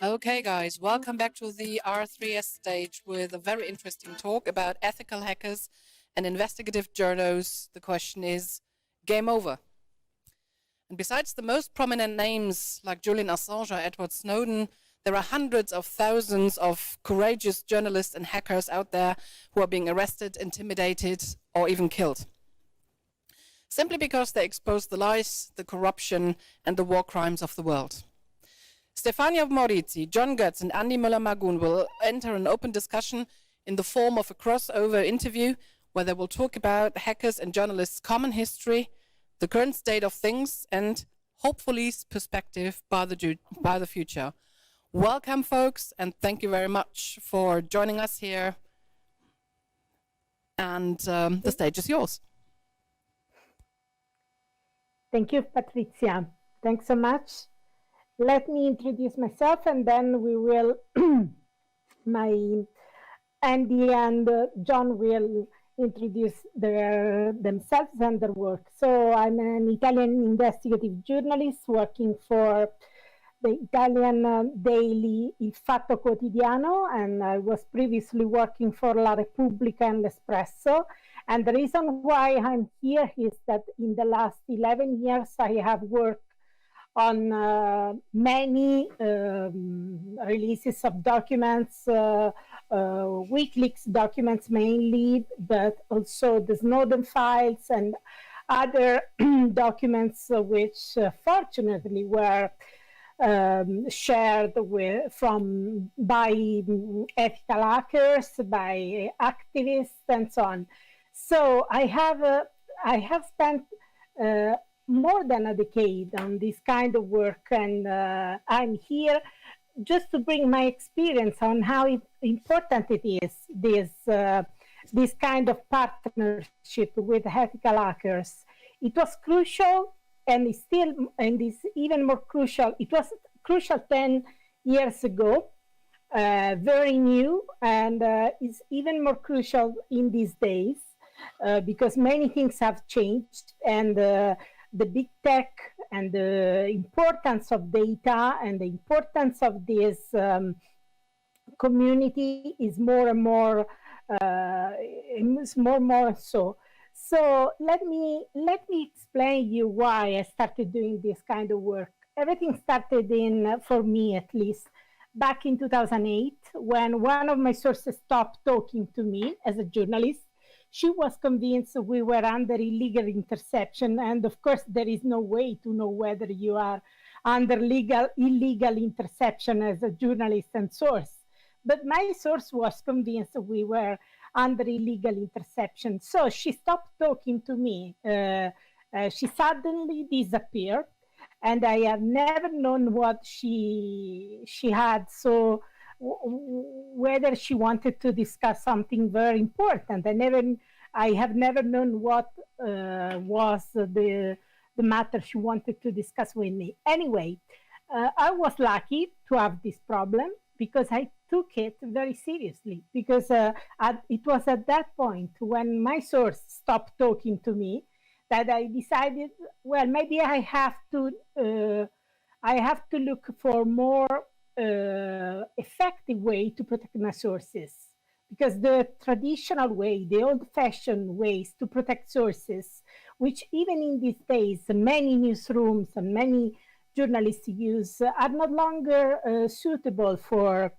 Okay, guys, welcome back to the R3S stage with a very interesting talk about ethical hackers and investigative journos. The question is, game over? And besides the most prominent names like Julian Assange or Edward Snowden, there are hundreds of thousands of courageous journalists and hackers out there who are being arrested, intimidated, or even killed, simply because they expose the lies, the corruption, and the war crimes of the world. Stefania Morizi, John Götz, and Andy Muller-Maghun will enter an open discussion in the form of a crossover interview where they will talk about hackers and journalists' common history, the current state of things, and hopefully perspective by the future. Welcome, folks, and thank you very much for joining us here. And the stage is yours. Thank you, Patricia. Thanks so much. Let me introduce myself, and then we will, Andy and John will introduce themselves and their work. So I'm an Italian investigative journalist working for the Italian daily Il Fatto Quotidiano, and I was previously working for La Repubblica and L'Espresso. And the reason why I'm here is that in the last 11 years, I have worked on many releases of documents, WikiLeaks documents mainly, but also the Snowden files and other documents which fortunately were shared by ethical hackers, by activists, and so on. So I have spent more than a decade on this kind of work, and I'm here just to bring my experience on how important it is, this kind of partnership with ethical hackers. It was crucial, and is even more crucial. It was crucial 10 years ago, very new, and is even more crucial in these days because many things have changed, and the big tech and the importance of data and the importance of this community is more and more, so. So let me explain you why I started doing this kind of work. Everything started for me at least, back in 2008, when one of my sources stopped talking to me as a journalist. She was convinced we were under illegal interception, and of course there is no way to know whether you are under illegal interception as a journalist and source. But my source was convinced we were under illegal interception, so she stopped talking to me. She suddenly disappeared, and I have never known what she had. So whether she wanted to discuss something very important. I have never known what was the matter she wanted to discuss with me. Anyway, I was lucky to have this problem because I took it very seriously, because it was at that point when my source stopped talking to me that I decided, well, maybe I have to look for more effective way to protect my sources, because the traditional way, the old-fashioned ways to protect sources, which even in these days many newsrooms and many journalists use, are no longer suitable for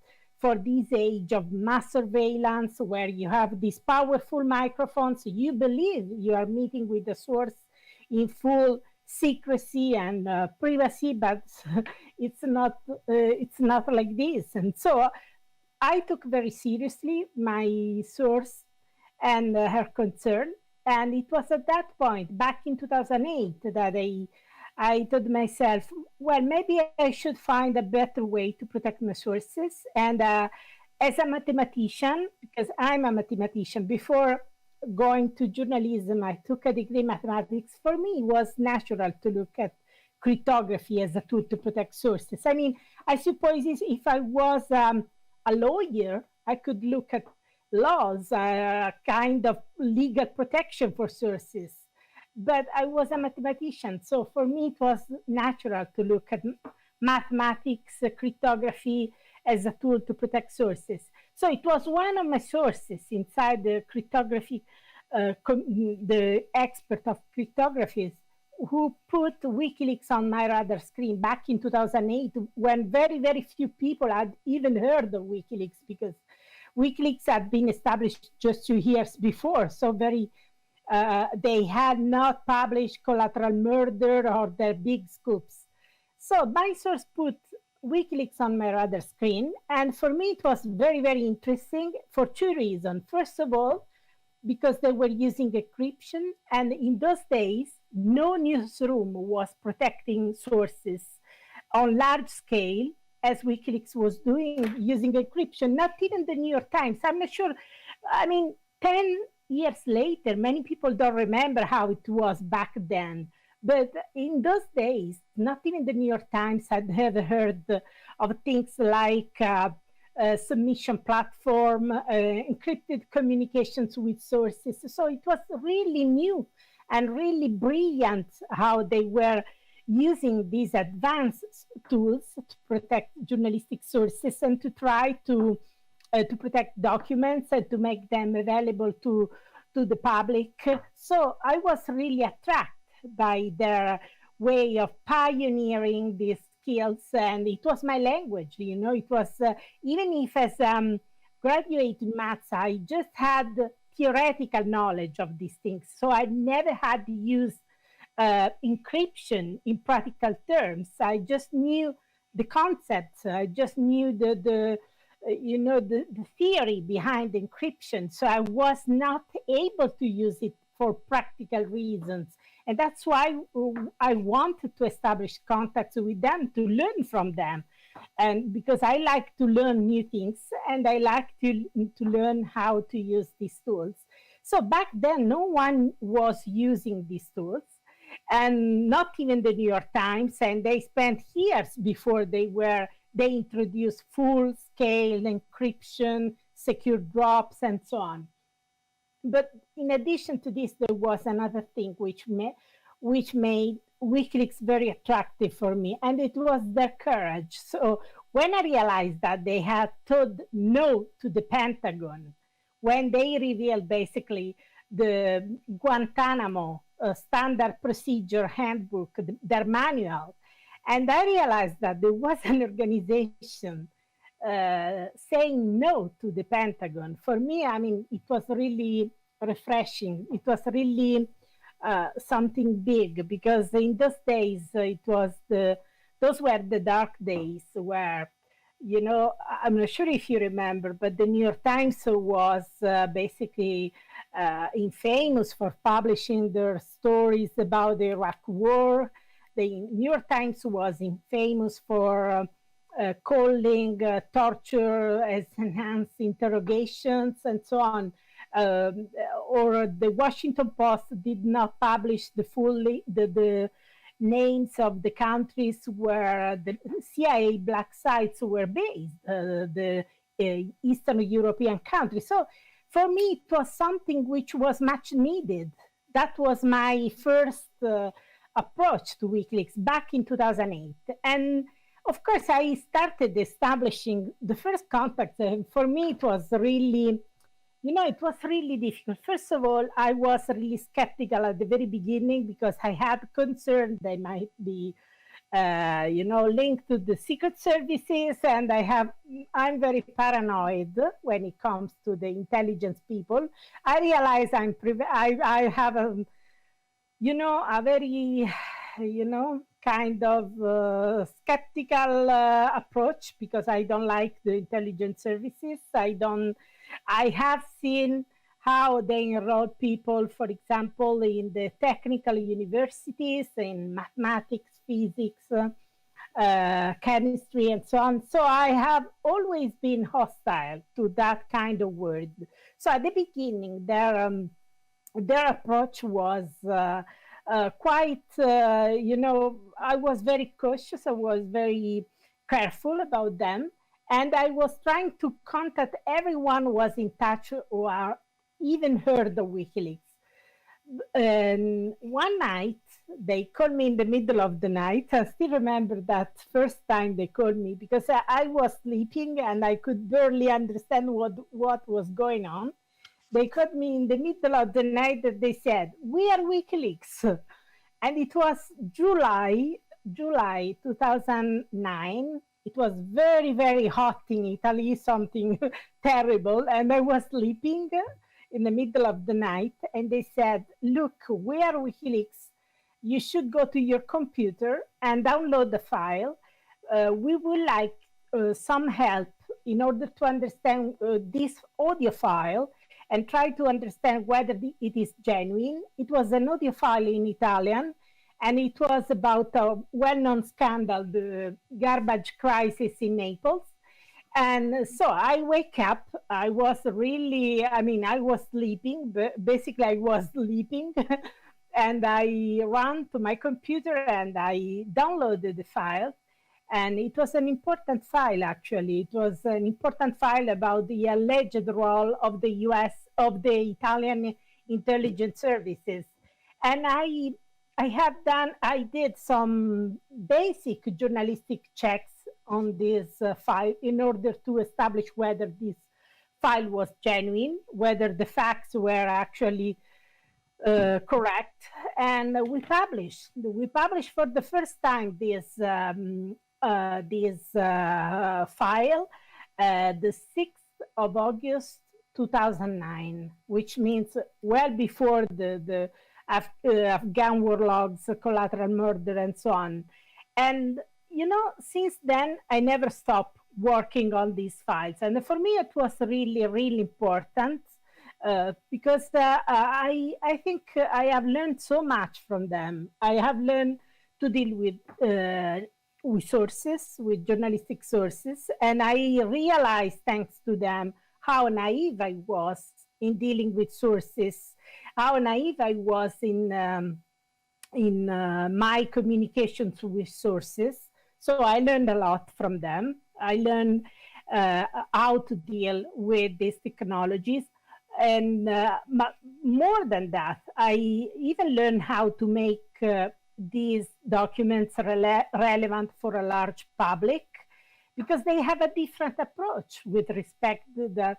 this age of mass surveillance, where you have these powerful microphones. You believe you are meeting with the source in full secrecy and privacy, but it's not like this. And so I took very seriously my source and her concern. And it was at that point, back in 2008, that I told myself, well, maybe I should find a better way to protect my sources. And as a mathematician, because I'm a mathematician, before going to journalism, I took a degree in mathematics. For me, it was natural to look at cryptography as a tool to protect sources. I mean, I suppose if I was a lawyer, I could look at laws, kind of legal protection for sources. But I was a mathematician, so for me it was natural to look at mathematics, cryptography as a tool to protect sources. So it was one of my sources inside the cryptography, the expert of cryptography, who put WikiLeaks on my radar screen back in 2008, when very, very few people had even heard of WikiLeaks, because WikiLeaks had been established just 2 years before. So they had not published Collateral Murder or their big scoops. So my source put WikiLeaks on my radar screen. And for me, it was very, very interesting for 2 reasons. First of all, because they were using encryption. And in those days, no newsroom was protecting sources on large scale as WikiLeaks was doing, using encryption, not even the New York Times. I'm not sure. I mean, 10 years later, many people don't remember how it was back then. But in those days, not even the New York Times had ever heard of things like submission platform, encrypted communications with sources. So it was really new and really brilliant how they were using these advanced tools to protect journalistic sources and to try to protect documents and to make them available to the public. So I was really attracted by their way of pioneering these skills, and it was my language. It was even if as graduate in maths, I just had theoretical knowledge of these things. So I never had to use encryption in practical terms. I just knew the concepts. I just knew the theory behind encryption. So I was not able to use it for practical reasons. And that's why I wanted to establish contacts with them, to learn from them. And because I like to learn new things, and I like to learn how to use these tools. So back then, no one was using these tools, and not even the New York Times. And they spent years before they introduced full-scale encryption, secure drops, and so on. But in addition to this, there was another thing which made WikiLeaks very attractive for me, and it was their courage. So when I realized that they had told no to the Pentagon, when they revealed basically the Guantanamo standard procedure handbook, their manual, and I realized that there was an organization saying no to the Pentagon. For me, I mean, it was really refreshing. It was really something big, because in those days, those were the dark days where, I'm not sure if you remember, but the New York Times was basically infamous for publishing their stories about the Iraq War. The New York Times was infamous for calling torture as enhanced interrogations and so on. Or the Washington Post did not publish the names of the countries where the CIA black sites were based, the Eastern European countries. So for me, it was something which was much needed. That was my first approach to WikiLeaks back in 2008. And of course, I started establishing the first contacts. For me, it was really, it was really difficult. First of all, I was really skeptical at the very beginning, because I had concern they might be, linked to the secret services. And I'm very paranoid when it comes to the intelligence people. I realize I have a very, kind of skeptical approach, because I don't like the intelligence services. I have seen how they enroll people, for example, in the technical universities, in mathematics, physics, chemistry, and so on. So I have always been hostile to that kind of world. So at the beginning, their approach was quite, I was very cautious. I was very careful about them. And I was trying to contact everyone who was in touch or even heard of WikiLeaks. And one night, they called me in the middle of the night. I still remember that first time they called me because I was sleeping and I could barely understand what was going on. They called me in the middle of the night and they said, "We are WikiLeaks." And it was July 2009. It was very, very hot in Italy, something terrible. And I was sleeping in the middle of the night. And they said, "Look, we are WikiLeaks. You should go to your computer and download the file. We would like some help in order to understand this audio file and try to understand whether it is genuine." It was an audio file in Italian, and it was about a well-known scandal, the garbage crisis in Naples. And so I wake up, I was sleeping, but basically I was sleeping. And I ran to my computer and I downloaded the file. And it was an important file, actually. It was an important file about the alleged role of the the Italian intelligence services. And I did some basic journalistic checks on this file in order to establish whether this file was genuine, whether the facts were actually correct. And we published for the first time this file the 6th of August 2009, which means well before the Afghan war logs, collateral murder, and so on. And since then I never stopped working on these files, and for me it was really, really important because I think I have learned so much from them. I have learned to deal with sources, with journalistic sources, and I realized, thanks to them, how naive I was in dealing with sources, how naive I was in my communications with sources. So I learned a lot from them. I learned how to deal with these technologies. And more than that, I even learned how to make these documents relevant for a large public, because they have a different approach with respect to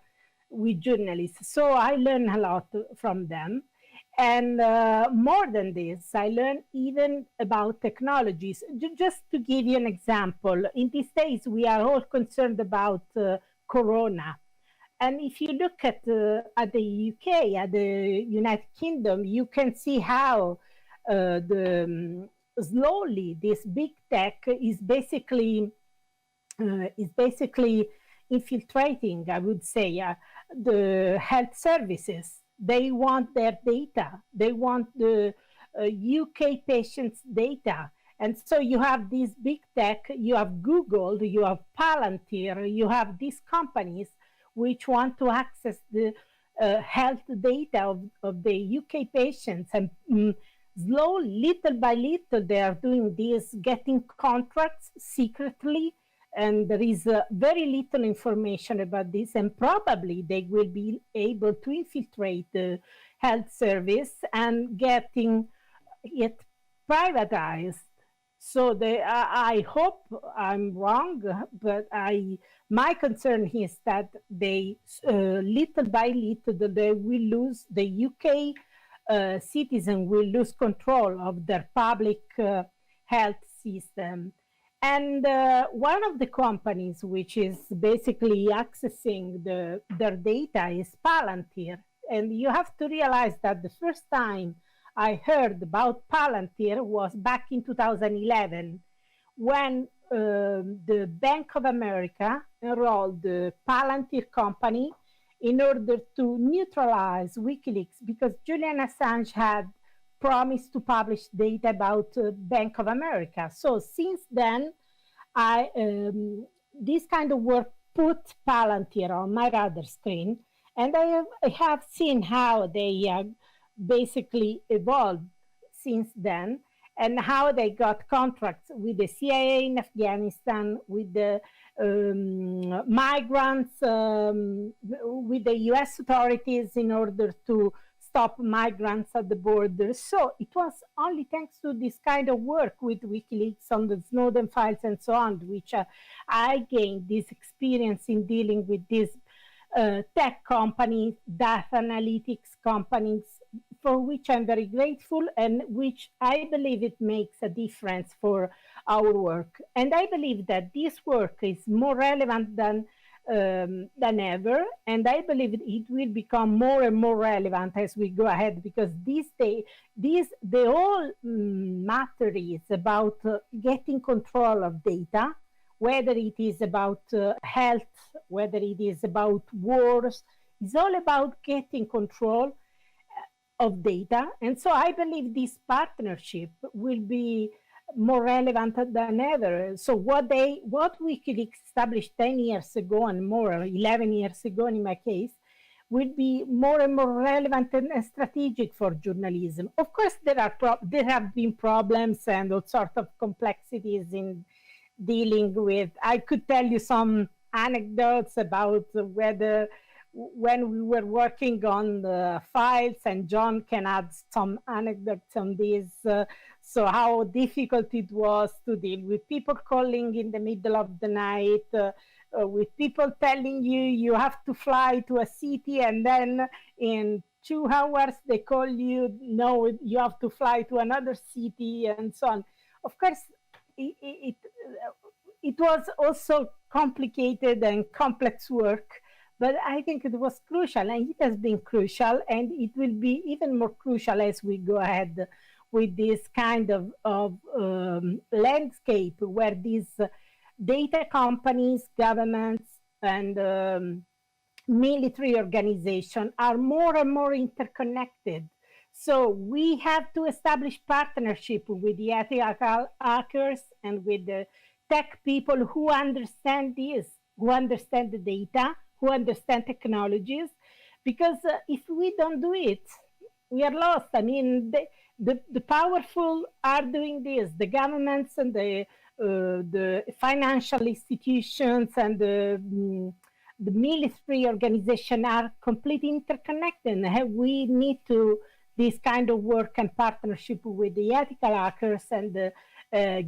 with journalists. So I learned a lot from them. And more than this, I learned even about technologies. Just to give you an example, in these days, we are all concerned about Corona. And if you look at the UK, at the United Kingdom, you can see how slowly this big tech is basically infiltrating, I would say, the health services. They want their data. They want the UK patients' data. And so you have this big tech, you have Google, you have Palantir, you have these companies which want to access the health data of the UK patients. And slowly, little by little, they are doing this, getting contracts secretly. And there is very little information about this. And probably they will be able to infiltrate the health service and getting it privatized. So I hope I'm wrong, but my concern is that they, little by little, they will lose, the UK citizen will lose control of their public health system. And one of the companies which is basically accessing their data is Palantir. And you have to realize that the first time I heard about Palantir was back in 2011, when the Bank of America enrolled the Palantir company in order to neutralize WikiLeaks, because Julian Assange had promised to publish data about Bank of America. So since then, this kind of work put Palantir on my radar screen, and I have seen how they basically evolved since then, and how they got contracts with the CIA in Afghanistan, with the migrants, with the US authorities in order to stop migrants at the border. So it was only thanks to this kind of work with WikiLeaks on the Snowden files and so on, which I gained this experience in dealing with these tech companies, data analytics companies, for which I'm very grateful, and which I believe it makes a difference for our work. And I believe that this work is more relevant than ever, and I believe it will become more and more relevant as we go ahead, because the whole matter is about getting control of data, whether it is about health, whether it is about wars. It's all about getting control of data. And so I believe this partnership will be more relevant than ever. So what WikiLeaks established 10 years ago and more, 11 years ago in my case, will be more and more relevant and strategic for journalism. Of course, there have been problems and all sorts of complexities in dealing with. I could tell you some anecdotes about whether, when we were working on the files, and John can add some anecdotes on this, so how difficult it was to deal with people calling in the middle of the night, with people telling you have to fly to a city, and then in 2 hours they call you, no, you have to fly to another city, and so on. Of course, it was also complicated and complex work, but I think it was crucial, and it has been crucial, and it will be even more crucial as we go ahead with this kind of landscape where these data companies, governments, and military organizations are more and more interconnected. So we have to establish partnership with the ethical hackers and with the tech people who understand this, who understand the data, who understand technologies, because if we don't do it, we are lost. I mean, the powerful are doing this. The governments and the financial institutions and the military organization are completely interconnected. We need to this kind of work and partnership with the ethical hackers and the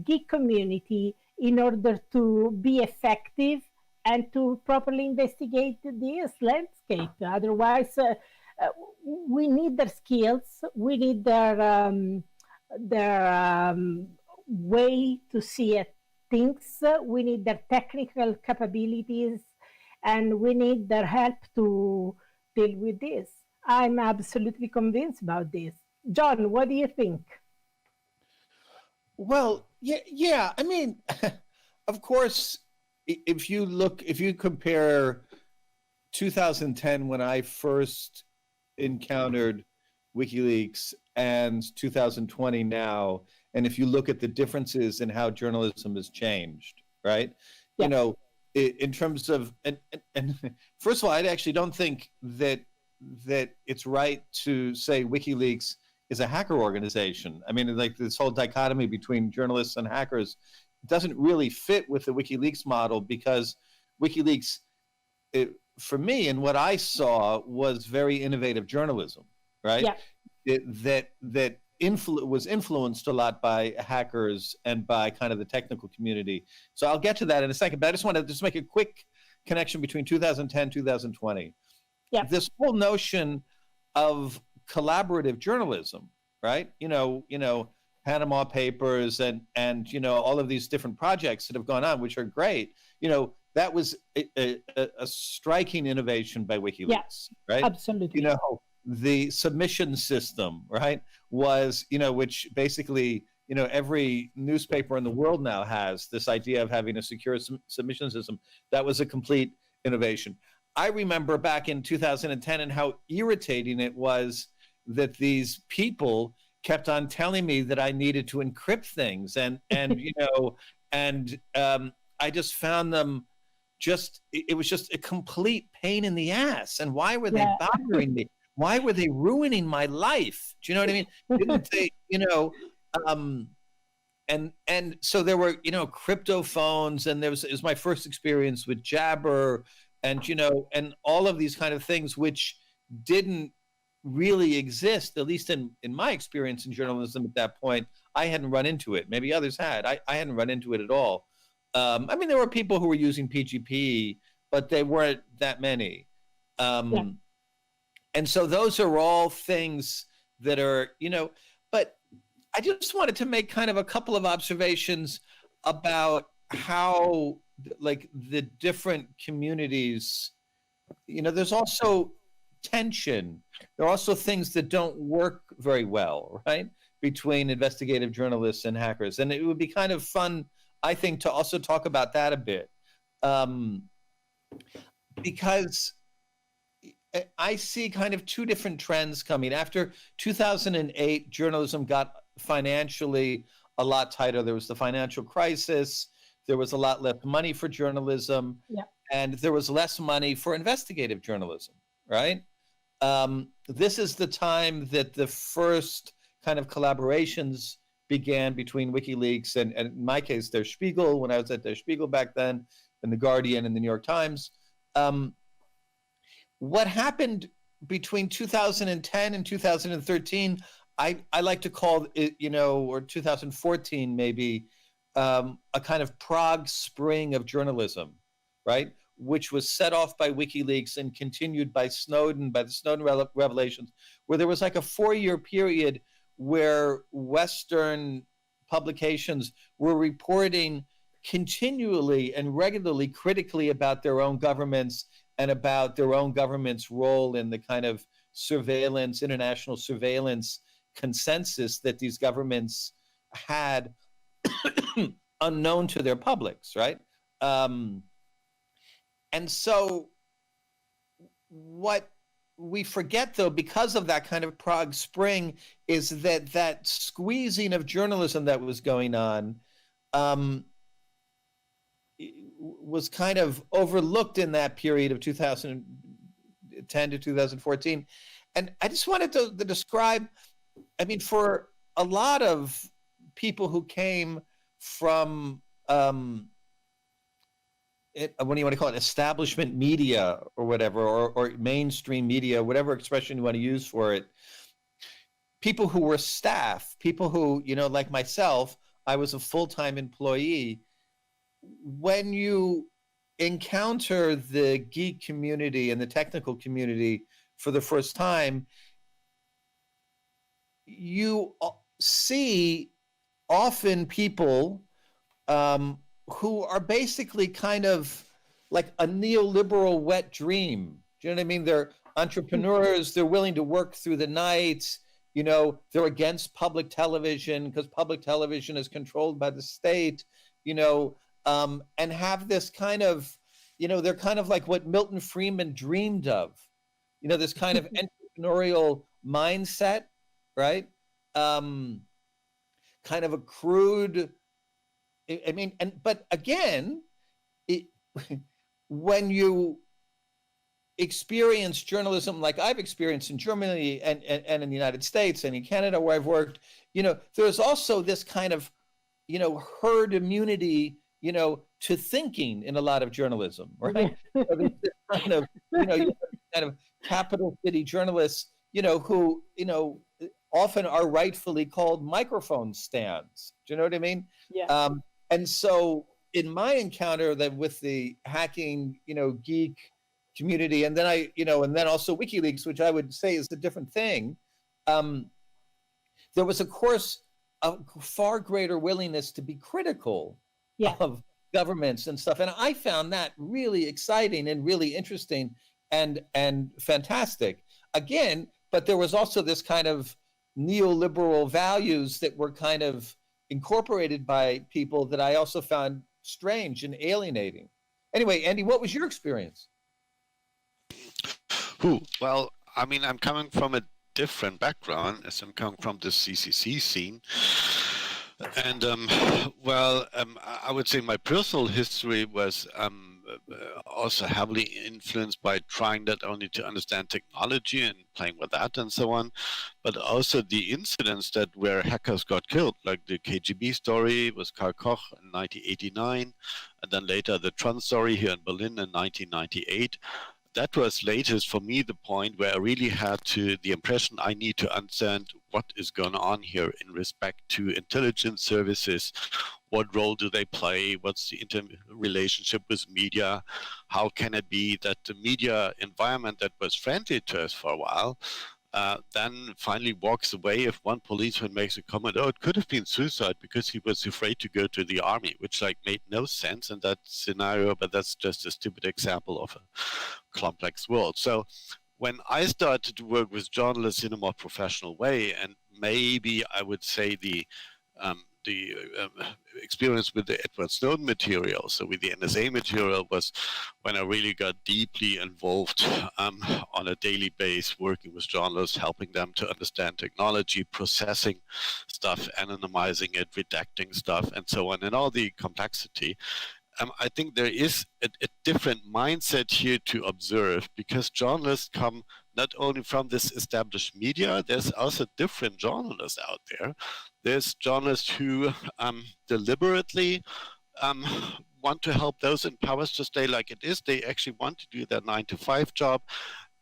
geek community in order to be effective and to properly investigate this landscape. Otherwise, we need their skills, we need their way to see things, we need their technical capabilities, and we need their help to deal with this. I'm absolutely convinced about this. John, what do you think? Well, yeah. I mean, of course, if you compare 2010, when I first encountered WikiLeaks, and 2020 now, and if you look at the differences in how journalism has changed, right? Yeah. You know, in terms of, and first of all, I actually don't think that it's right to say WikiLeaks is a hacker organization. I mean, like this whole dichotomy between journalists and hackers doesn't really fit with the WikiLeaks model, because WikiLeaks, for me, and what I saw, was very innovative journalism, right? Yeah. That was influenced a lot by hackers and by kind of the technical community. So I'll get to that in a second, but I just want to just make a quick connection between 2010, 2020. Yeah. This whole notion of collaborative journalism, right? You know, Panama Papers and all of these different projects that have gone on, which are great. That was a striking innovation by WikiLeaks, right? Absolutely. The submission system, right, was, which basically, every newspaper in the world now has this idea of having a secure submission system. That was a complete innovation. I remember back in 2010 and how irritating it was that these people kept on telling me that I needed to encrypt things, and I just found them it was just a complete pain in the ass. And why were they bothering me? why were they ruining my life? Do you know what I mean? Didn't they, and so there were, crypto phones, and it was my first experience with Jabber, and, and all of these kind of things, which didn't really exist, at least in my experience in journalism at that point. I hadn't run into it. Maybe others had. I hadn't run into it at all. I mean, there were people who were using PGP, but they weren't that many. And so those are all things that are, but I just wanted to make kind of a couple of observations about how, like, the different communities, there's also tension. There are also things that don't work very well, right, between investigative journalists and hackers. And it would be kind of fun, I think, to also talk about that a bit. Because I see kind of two different trends coming. After 2008, journalism got financially a lot tighter. There was the financial crisis. There was a lot less money for journalism. Yeah. And there was less money for investigative journalism, right? This is the time that the first kind of collaborations began between WikiLeaks and in my case, Der Spiegel, when I was at Der Spiegel back then, and The Guardian and the New York Times. What happened between 2010 and 2013, I like to call it, or 2014 maybe, a kind of Prague Spring of journalism, right? Which was set off by WikiLeaks and continued by the Snowden revelations, where there was like a 4-year period where Western publications were reporting continually and regularly critically about their own governments and about their own government's role in the kind of surveillance, international surveillance consensus that these governments had unknown to their publics, right? And so what we forget, though, because of that kind of Prague Spring, is that squeezing of journalism that was going on was kind of overlooked in that period of 2010 to 2014. And I just wanted to describe, I mean, for a lot of people who came from, what do you want to call it, establishment media or whatever, or mainstream media, whatever expression you want to use for it, people who were staff, people who, like myself, I was a full-time employee. When you encounter the geek community and the technical community for the first time, you see often people who are basically kind of like a neoliberal wet dream. Do you know what I mean? They're entrepreneurs. They're willing to work through the night. They're against public television because public television is controlled by the state, and have this kind of, they're kind of like what Milton Friedman dreamed of, this kind of entrepreneurial mindset, right? Kind of a crude, but again, when you experience journalism like I've experienced in Germany and in the United States and in Canada where I've worked, there's also this kind of, herd immunity, to thinking in a lot of journalism, right? So there's this kind of, kind of capital city journalists, who, often are rightfully called microphone stands. Do you know what I mean? Yeah. And so in my encounter then with the hacking, geek community, and then and then also WikiLeaks, which I would say is a different thing, there was, of course, a far greater willingness to be critical of governments and stuff. And I found that really exciting and really interesting and fantastic. Again, but there was also this kind of neoliberal values that were kind of incorporated by people that I also found strange and alienating. Anyway, Andy, what was your experience? Well, I mean, I'm coming from a different background, as I'm coming from the CCC scene. And, I would say my personal history was also heavily influenced by trying not only to understand technology and playing with that and so on, but also the incidents that where hackers got killed, like the KGB story with Karl Koch in 1989, and then later the Tron story here in Berlin in 1998. That was latest for me the point where I really had the impression I need to understand what is going on here in respect to intelligence services. What role do they play? What's the interrelationship with media? How can it be that the media environment that was friendly to us for a while then finally walks away if one policeman makes a comment, oh, it could have been suicide because he was afraid to go to the army, which like made no sense in that scenario, but that's just a stupid example of a complex world. So when I started to work with journalists in a more professional way, and maybe I would say the experience with the Edward Snowden material, so with the NSA material, was when I really got deeply involved on a daily basis, working with journalists, helping them to understand technology, processing stuff, anonymizing it, redacting stuff, and so on, and all the complexity. I think there is a different mindset here to observe, because journalists come not only from this established media, there's also different journalists out there. There's journalists who deliberately want to help those in power to stay like it is. They actually want to do their 9-to-5 job.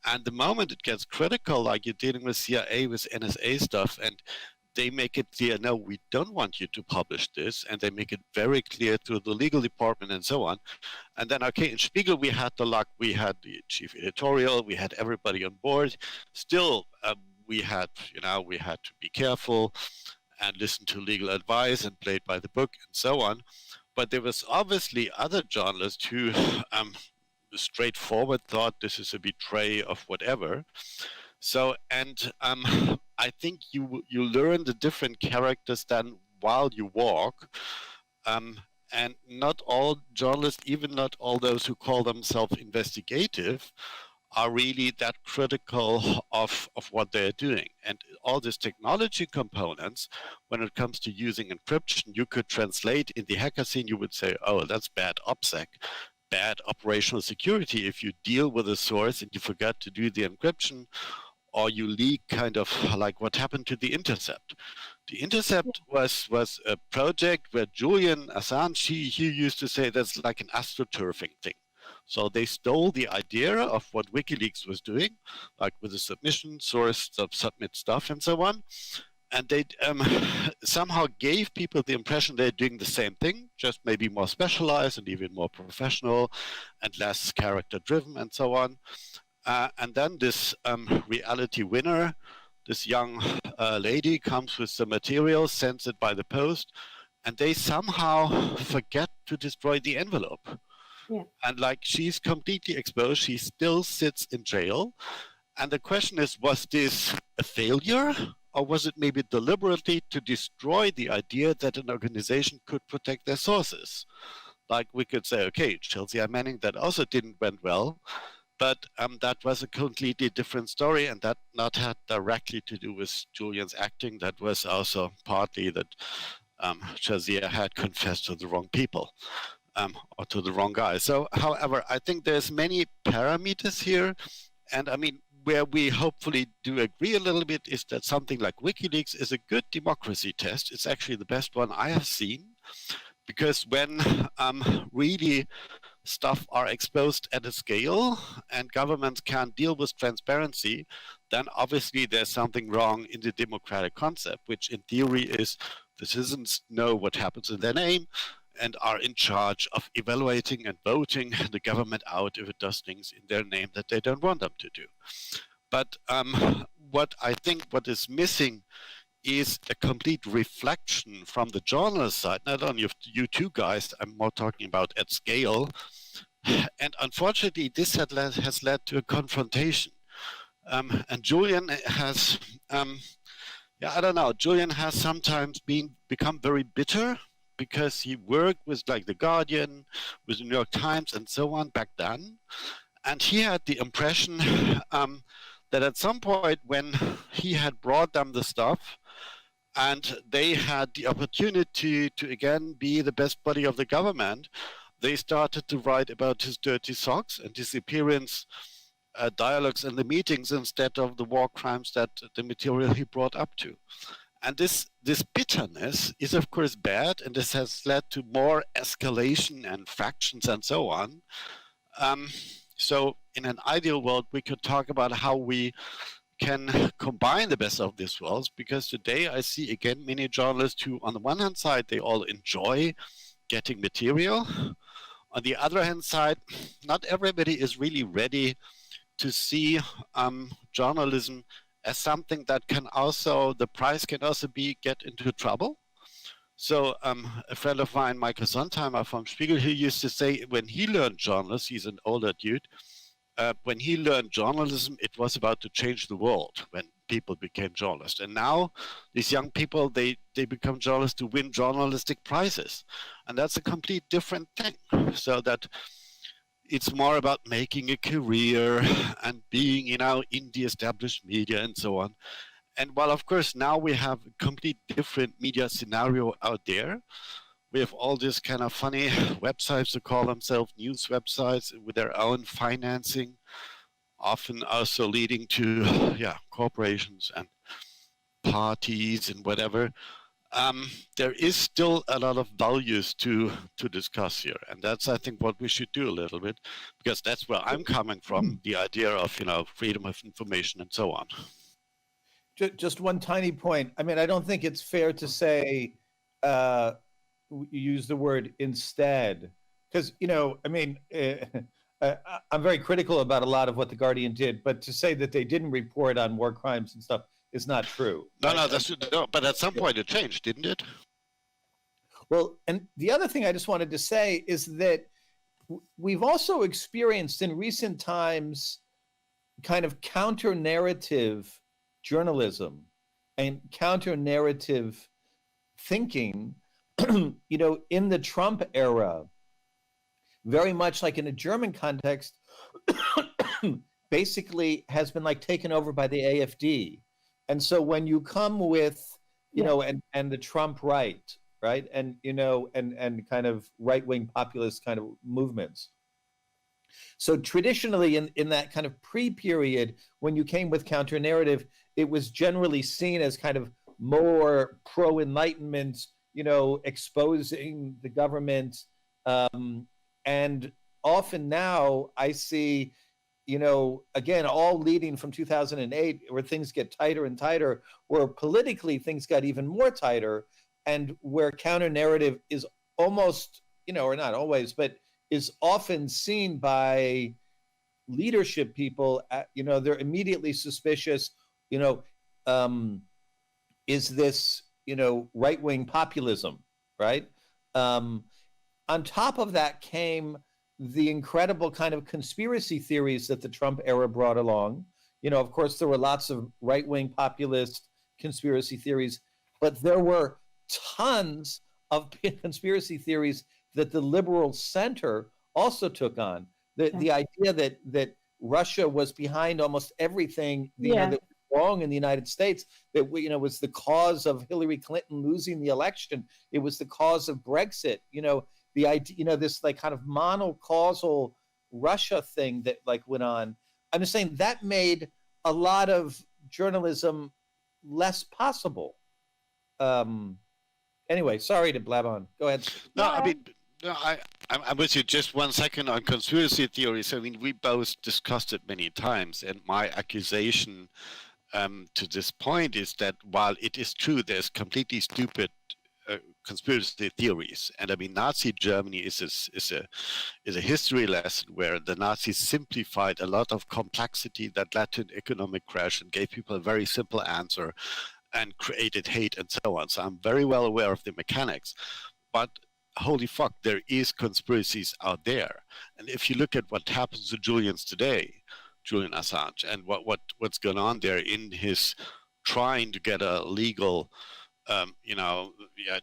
And the moment it gets critical, like you're dealing with CIA, with NSA stuff, and they make it clear, no, we don't want you to publish this, and they make it very clear to the legal department and so on. And then, okay, in Spiegel, we had the luck, we had the chief editorial, we had everybody on board. Still, we had to be careful and listen to legal advice and play it by the book and so on. But there was obviously other journalists who straightforward thought this is a betray of whatever. So, and I think you learn the different characters then while you walk, and not all journalists, even not all those who call themselves investigative, are really that critical of what they're doing. And all these technology components, when it comes to using encryption, you could translate in the hacker scene, you would say, oh, that's bad OPSEC, bad operational security if you deal with a source and you forgot to do the encryption, or you leak, kind of like what happened to the Intercept. The Intercept was a project where Julian Assange, he used to say that's like an astroturfing thing. So they stole the idea of what WikiLeaks was doing, like with the submission, source, submit stuff, and so on. And they somehow gave people the impression they're doing the same thing, just maybe more specialized and even more professional and less character-driven and so on. And then this reality winner, this young lady, comes with some material, sends it by the post, and they somehow forget to destroy the envelope. Yeah. And like, she's completely exposed, she still sits in jail. And the question is, was this a failure? Or was it maybe deliberately to destroy the idea that an organization could protect their sources? Like, we could say, okay, Chelsea Manning, that also didn't went well. But that was a completely different story, and that not had directly to do with Julian's acting. That was also partly that Shazia had confessed to the wrong people or to the wrong guy. So, however, I think there's many parameters here. And I mean, where we hopefully do agree a little bit is that something like WikiLeaks is a good democracy test. It's actually the best one I have seen, because when really stuff are exposed at a scale and governments can't deal with transparency, then obviously there's something wrong in the democratic concept, which in theory is the citizens know what happens in their name and are in charge of evaluating and voting the government out if it does things in their name that they don't want them to do. But what I think what is missing is a complete reflection from the journalist side, not only of you two guys, I'm more talking about at scale. And unfortunately, this has led to a confrontation. And Julian has, I don't know, Julian has sometimes become very bitter because he worked with like The Guardian, with the New York Times and so on back then. And he had the impression that at some point when he had brought them the stuff, and they had the opportunity to again be the best buddy of the government, they started to write about his dirty socks and his appearance, dialogues in the meetings instead of the war crimes that the material he brought up to. And this bitterness is, of course, bad, and this has led to more escalation and fractions and so on. So in an ideal world, we could talk about how we can combine the best of these worlds, because today I see, again, many journalists who, on the one hand side, they all enjoy getting material. On the other hand side, not everybody is really ready to see journalism as something that can also, the price can also be get into trouble. So a friend of mine, Michael Sontheimer from Spiegel, he used to say when he learned journalism, he's an older dude, when he learned journalism, it was about to change the world when people became journalists. And now these young people, they become journalists to win journalistic prizes. And that's a complete different thing. So that it's more about making a career and being, in the established media and so on. And while, of course, now we have a complete different media scenario out there, we have all these kind of funny websites who call themselves news websites with their own financing, often also leading to corporations and parties and whatever. There is still a lot of values to discuss here, and that's, I think, what we should do a little bit, because that's where I'm coming from, the idea of freedom of information and so on. Just one tiny point. I mean, I don't think it's fair to say use the word instead, because I'm very critical about a lot of what the Guardian did, but to say that they didn't report on war crimes and stuff is not true. No, but at some point it changed, didn't it? Well, and the other thing I just wanted to say is that we've also experienced in recent times kind of counter-narrative journalism and counter-narrative thinking, in the Trump era, very much like in a German context, basically has been like taken over by the AfD. And so when you come with, and the Trump right, and, and kind of right-wing populist kind of movements. So traditionally in that kind of pre-period, when you came with counter-narrative, it was generally seen as kind of more pro-enlightenment, exposing the government. And often now I see, again, all leading from 2008, where things get tighter and tighter, where politically things got even more tighter, and where counter-narrative is almost, or not always, but is often seen by leadership people, they're immediately suspicious, is this, right-wing populism, right? On top of that came the incredible kind of conspiracy theories that the Trump era brought along. Of course, there were lots of right-wing populist conspiracy theories, but there were tons of conspiracy theories that the liberal center also took on. The idea that Russia was behind almost everything that was wrong in the United States, that was the cause of Hillary Clinton losing the election. It was the cause of Brexit. The idea, this like kind of monocausal Russia thing that like went on. I'm just saying that made a lot of journalism less possible. Anyway, sorry to blab on. Go ahead. I'm with you. Just 1 second on conspiracy theories. I mean, we both discussed it many times, and my accusation to this point is that while it is true there's completely stupid conspiracy theories, and I mean Nazi Germany is a history lesson where the Nazis simplified a lot of complexity that led to an economic crash and gave people a very simple answer and created hate and so on. So I'm very well aware of the mechanics, but holy fuck, there is conspiracies out there. And if you look at what happens to Julian Assange, and what's going on there in his trying to get a legal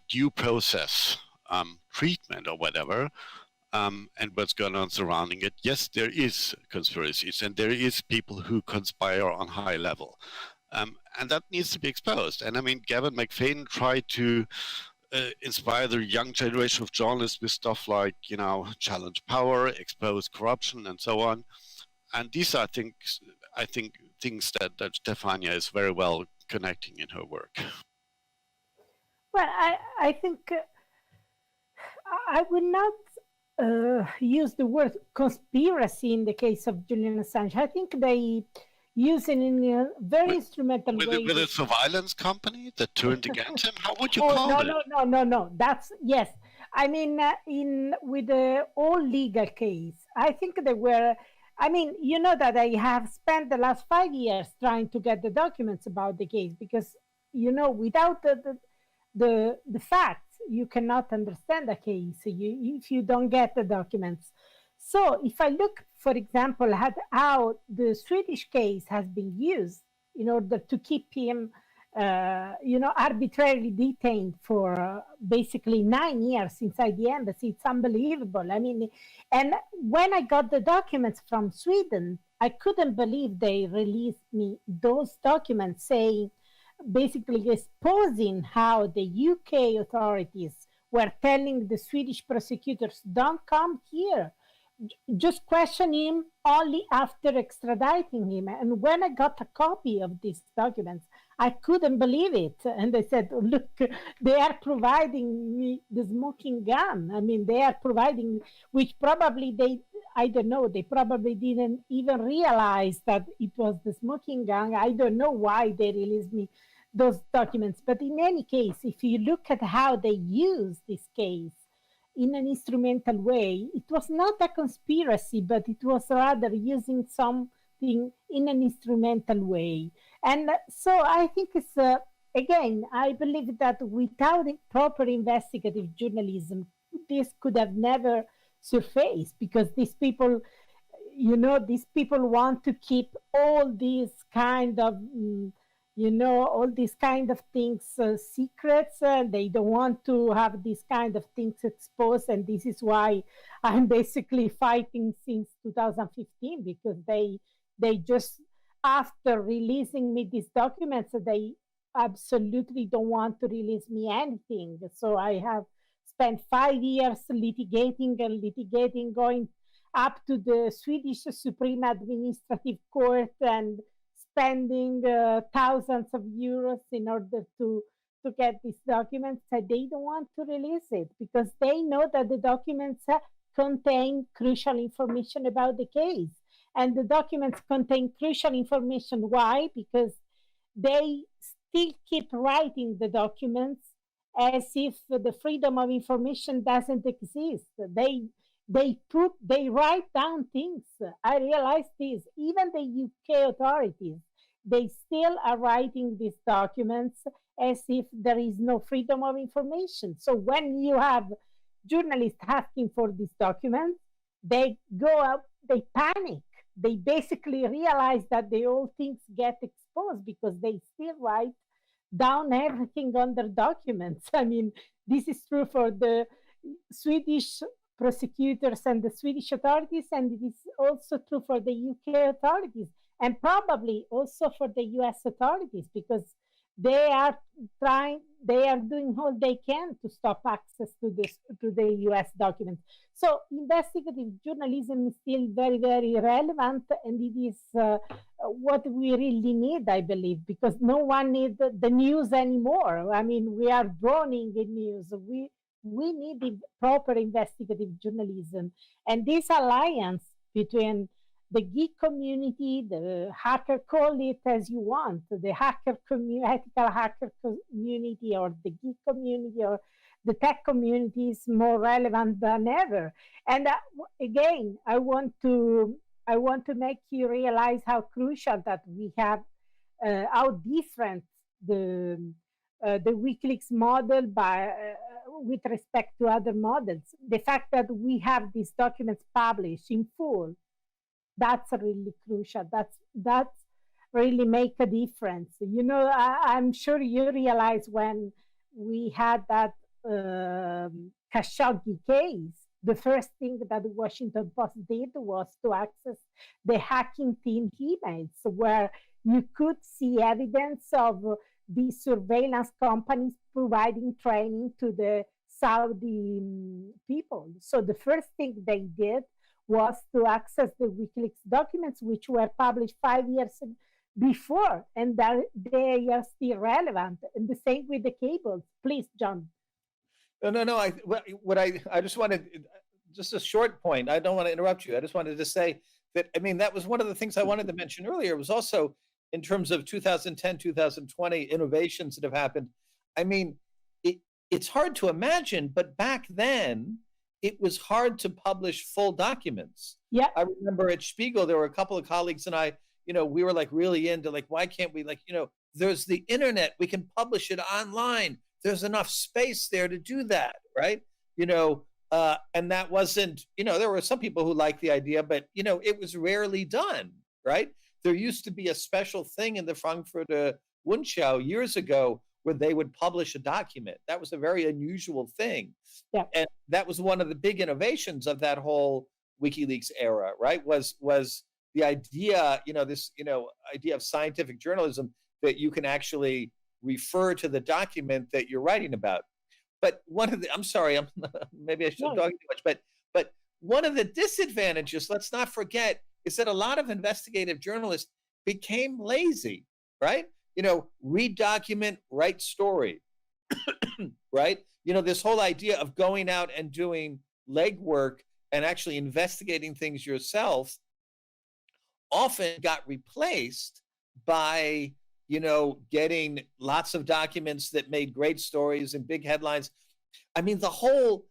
due process treatment or whatever, and what's going on surrounding it, yes, there is conspiracies and there is people who conspire on high level. And that needs to be exposed. And I mean, Gavin McFadden tried to inspire the young generation of journalists with stuff like, challenge power, expose corruption, and so on. And these are, I think things that Stefania is very well connecting in her work. Well, I think I would not use the word conspiracy in the case of Julian Assange. I think they use it in a very instrumental way. With a surveillance company that turned against him? How would you call it? No. That's, yes. I mean, with the all legal case, I think they were, you know that I have spent the last 5 years trying to get the documents about the case because, without the facts, you cannot understand the case if you don't get the documents. So if I look, for example, at how the Swedish case has been used in order to keep him, arbitrarily detained for basically 9 years inside the embassy, it's unbelievable. And when I got the documents from Sweden, I couldn't believe they released me those documents saying, basically exposing how the UK authorities were telling the Swedish prosecutors, don't come here, just question him only after extraditing him. And when I got a copy of these documents, I couldn't believe it. And they said, look, they are providing me the smoking gun. They are providing, which probably they probably didn't even realize that it was the smoking gun. I don't know why they released me those documents. But in any case, if you look at how they use this case in an instrumental way, it was not a conspiracy, but it was rather using something in an instrumental way. And so I think it's, again, I believe that without proper investigative journalism, this could have never surfaced because these people, want to keep all these kind of, all these kind of things secrets. They don't want to have these kind of things exposed. And this is why I'm basically fighting since 2015, because they just, after releasing me these documents, they absolutely don't want to release me anything. So I have spent 5 years litigating, going up to the Swedish Supreme Administrative Court and spending thousands of euros in order to get these documents. They don't want to release it because they know that the documents contain crucial information about the case. And the documents contain crucial information. Why? Because they still keep writing the documents as if the freedom of information doesn't exist. They write down things. I realize this. Even the UK authorities, they still are writing these documents as if there is no freedom of information. So when you have journalists asking for these documents, they go out, they panic. They basically realize that the old things get exposed because they still write down everything on their documents. This is true for the Swedish prosecutors and the Swedish authorities, and it is also true for the UK authorities, and probably also for the US authorities, because they are doing all they can to stop access to the US documents. So investigative journalism is still very, very relevant, and it is what we really need, I believe, because no one needs the news anymore. We are drowning in news. We need proper investigative journalism. And this alliance between the geek community, the hacker, call it as you want, the ethical hacker community, or the geek community, or the tech community, is more relevant than ever. And again, I want to make you realize how crucial that we have, how different the WikiLeaks model with respect to other models. The fact that we have these documents published in full, that's really crucial. That's really make a difference. I'm sure you realize when we had that Khashoggi case, the first thing that the Washington Post did was to access the hacking team emails, where you could see evidence of the surveillance companies providing training to the Saudi people. So the first thing they did was to access the WikiLeaks documents, which were published 5 years before, and that they are still relevant. And the same with the cables. Please, John. No. I just wanted, just a short point. I don't want to interrupt you. I just wanted to say that, I mean, that was one of the things I wanted to mention earlier. It was also in terms of 2010, 2020 innovations that have happened. I mean, it's hard to imagine, but back then, it was hard to publish full documents. Yeah. I remember at Spiegel, there were a couple of colleagues and I, we were like really into like, why can't we there's the internet, we can publish it online. There's enough space there to do that, right? And that wasn't, there were some people who liked the idea, but, it was rarely done, right? There used to be a special thing in the Frankfurter Rundschau years ago where they would publish a document. That was a very unusual thing. Yeah. And that was one of the big innovations of that whole WikiLeaks era, right? Was the idea, this, idea of scientific journalism that you can actually refer to the document that you're writing about. But I'm sorry, maybe I shouldn't talk too much, but one of the disadvantages, let's not forget, is that a lot of investigative journalists became lazy, right? Read document, write story, right? This whole idea of going out and doing legwork and actually investigating things yourself often got replaced by, getting lots of documents that made great stories and big headlines. I mean, the whole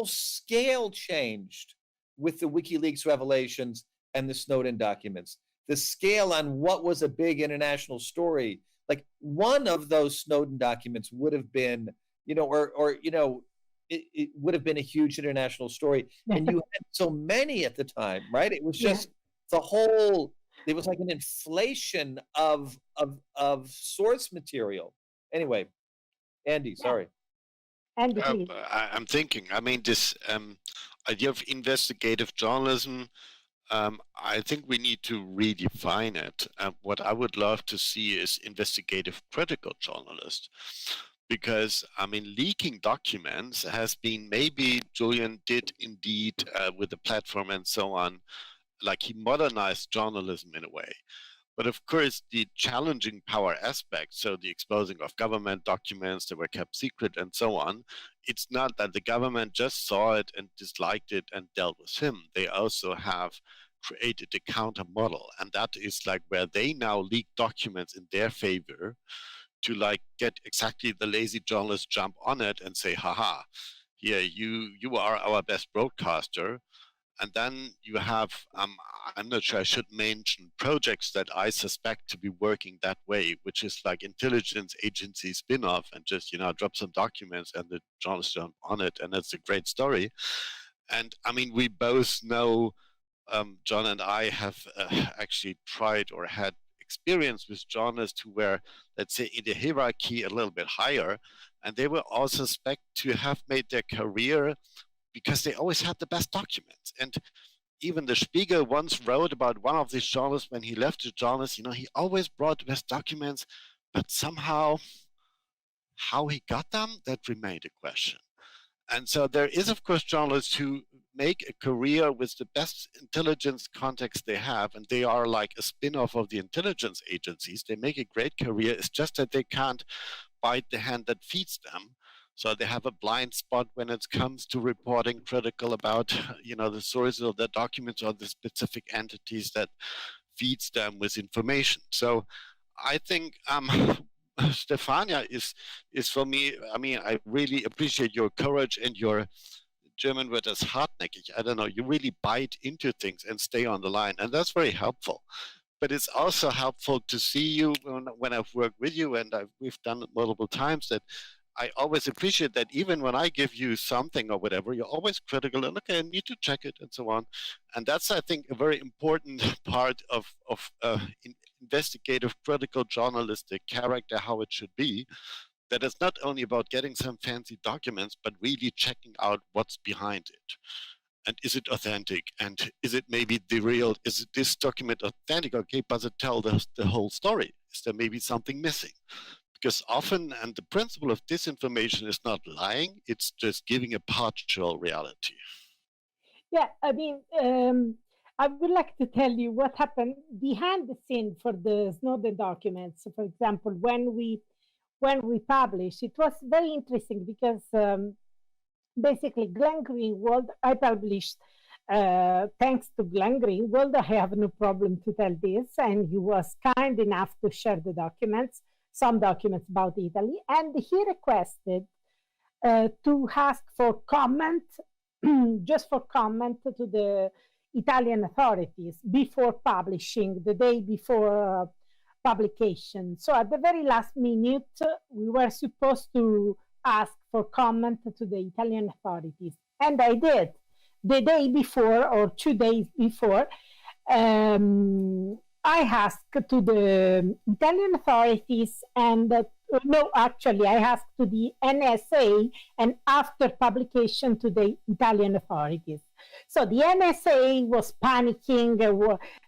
scale changed with the WikiLeaks revelations and the Snowden documents. The scale on what was a big international story, like one of those Snowden documents would have been, it would have been a huge international story. And you had so many at the time, right? It was just it was like an inflation of source material. Anyway, Andy, sorry. Andy, please. I'm thinking, I mean, this idea of investigative journalism, I think we need to redefine it. What I would love to see is investigative critical journalist. Because, I mean, leaking documents has been, maybe Julian did indeed with the platform and so on, like he modernized journalism in a way. But of course, the challenging power aspect, so the exposing of government documents that were kept secret and so on, it's not that the government just saw it and disliked it and dealt with him. They also have created a counter model. And that is like where they now leak documents in their favor to like get exactly the lazy journalists jump on it and say, haha, here, you are our best broadcaster. And then you have, I'm not sure I should mention projects that I suspect to be working that way, which is like intelligence agency spin-off and just, drop some documents and the journalists jump on it. And it's a great story. And I mean, we both know, John and I have actually tried or had experience with journalists who were, let's say, in the hierarchy a little bit higher. And they were all suspect to have made their career because they always had the best documents. And even the Spiegel once wrote about one of these journalists when he left the journalist, he always brought the best documents, but somehow how he got them, that remained a question. And so there is, of course, journalists who make a career with the best intelligence context they have, and they are like a spin-off of the intelligence agencies. They make a great career. It's just that they can't bite the hand that feeds them. So they have a blind spot when it comes to reporting critical about, the sources of the documents or the specific entities that feeds them with information. So I think Stefania is for me, I mean, I really appreciate your courage and your German word is hartnäckig. I don't know, you really bite into things and stay on the line. And that's very helpful. But it's also helpful to see you when I've worked with you, and we've done it multiple times, that I always appreciate that even when I give you something or whatever, you're always critical and, okay, I need to check it and so on. And that's, I think, a very important part of investigative critical journalistic character, how it should be, that it's not only about getting some fancy documents, but really checking out what's behind it. And is it authentic? And is it maybe the real, is this document authentic? Okay, does it tell the whole story? is there maybe something missing? Because often, and the principle of disinformation is not lying, it's just giving a partial reality. Yeah, I mean, I would like to tell you what happened behind the scene for the Snowden documents. For example, when we published, it was very interesting because basically Glenn Greenwald, I published, thanks to Glenn Greenwald, I have no problem to tell this, and he was kind enough to share the documents, some documents about Italy, and he requested to ask for comment, just for comment to the Italian authorities before publishing, the day before publication. So at the very last minute, we were supposed to ask for comment to the Italian authorities. And I did. The day before, or 2 days before, I asked to the Italian authorities and no, actually, I asked to the NSA and after publication to the Italian authorities. So the NSA was panicking.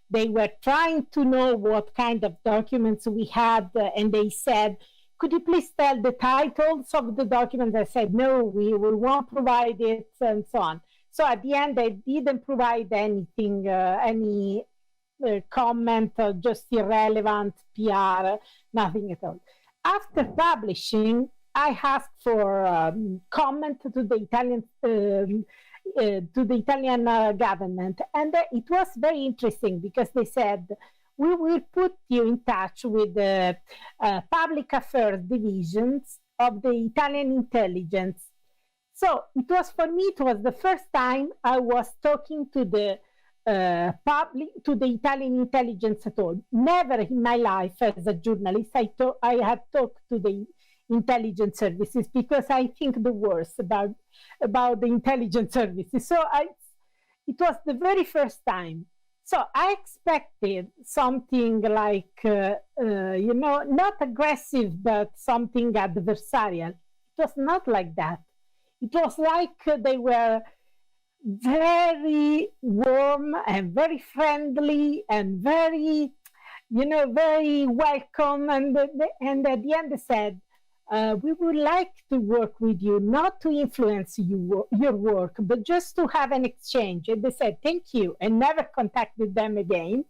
They were trying to know what kind of documents we had, and they said, could you please tell the titles of the documents? I said, no, we won't provide it, and so on. So at the end, they didn't provide anything, any comment, just irrelevant PR, nothing at all. After publishing, I asked for comment to the Italian government, and it was very interesting because they said, we will put you in touch with the public affairs divisions of the Italian intelligence. So it was, for me, it was the first time I was talking to the to the Italian intelligence at all. Never in my life as a journalist I had talked to the intelligence services because I think the worst about the intelligence services. So it was the very first time. So I expected something like, not aggressive, but something adversarial. It was not like that. It was like they were very warm and very friendly and very, very welcome. And at the end they said, we would like to work with you, not to influence your work, but just to have an exchange. And they said, thank you, and never contacted them again.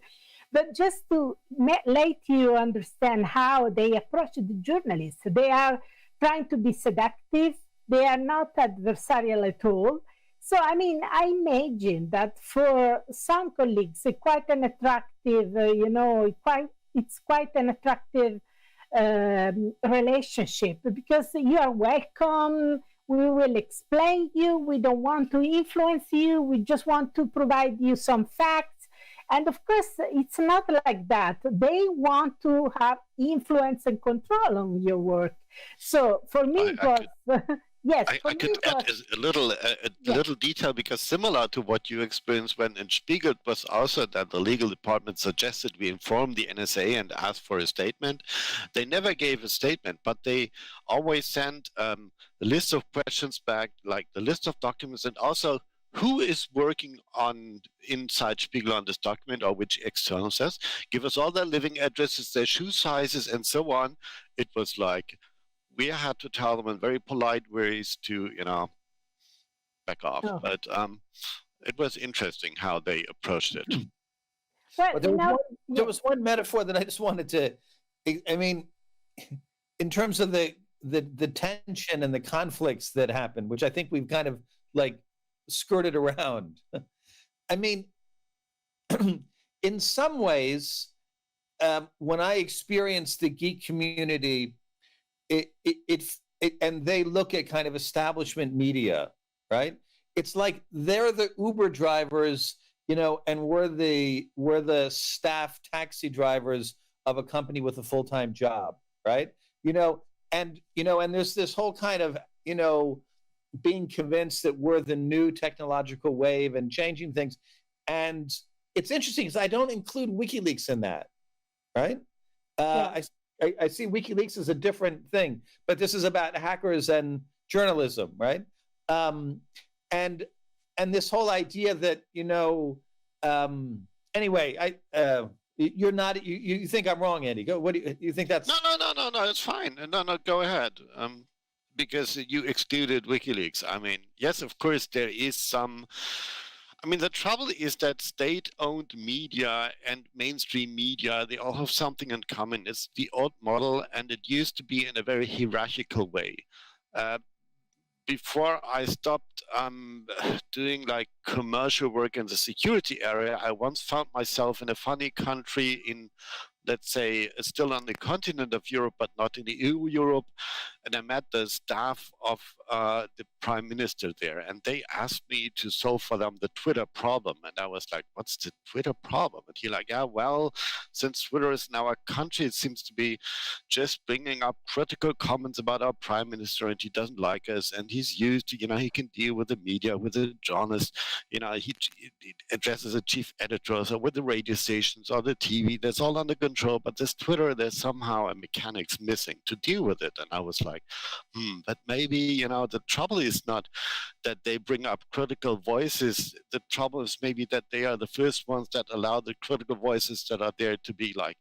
But just to let you understand how they approach the journalists. They are trying to be seductive. They are not adversarial at all. So, I mean, I imagine that for some colleagues, it's quite an attractive, it's quite an attractive relationship because you are welcome. We will explain you. We don't want to influence you. We just want to provide you some facts. And of course, it's not like that. They want to have influence and control on your work. So for me, it was... Yes, I could add a little detail because similar to what you experienced when in Spiegel, it was also that the legal department suggested we inform the NSA and ask for a statement. They never gave a statement, but they always sent a list of questions back, like the list of documents, and also who is working on inside Spiegel on this document or which external says. Give us all their living addresses, their shoe sizes, and so on. It was like, we had to tell them in very polite ways to, back off. Oh. But it was interesting how they approached it. But there was one metaphor that I just wanted to, I mean, in terms of the tension and the conflicts that happened, which I think we've kind of like skirted around. I mean, in some ways, when I experienced the geek community, and they look at kind of establishment media, right? It's like they're the Uber drivers, and we're the staff taxi drivers of a company with a full-time job, right? And there's this whole kind of, being convinced that we're the new technological wave and changing things. And it's interesting because I don't include WikiLeaks in that, right? Yeah. I see WikiLeaks as a different thing, but this is about hackers and journalism, right? And this whole idea that, anyway, you're not. You think I'm wrong, Andy? Go. What do you think? That's no. It's fine. No. Go ahead. Because you excluded WikiLeaks. I mean, yes, of course, there is some. I mean, the trouble is that state-owned media and mainstream media, they all have something in common. It's the old model, and it used to be in a very hierarchical way. Before I stopped doing like commercial work in the security area, I once found myself in a funny country in, let's say, still on the continent of Europe, but not in the EU Europe. And I met the staff of the prime minister there, and they asked me to solve for them the Twitter problem. And I was like, what's the Twitter problem? And he like, yeah, well, since Twitter is in our country, it seems to be just bringing up critical comments about our prime minister, and he doesn't like us, and he's used to, he can deal with the media, with the journalists, he addresses the chief editors or with the radio stations or the TV, that's all under control, but this Twitter, there's somehow a mechanics missing to deal with it. And I was like, but maybe, the trouble is not that they bring up critical voices. The trouble is maybe that they are the first ones that allow the critical voices that are there to be like,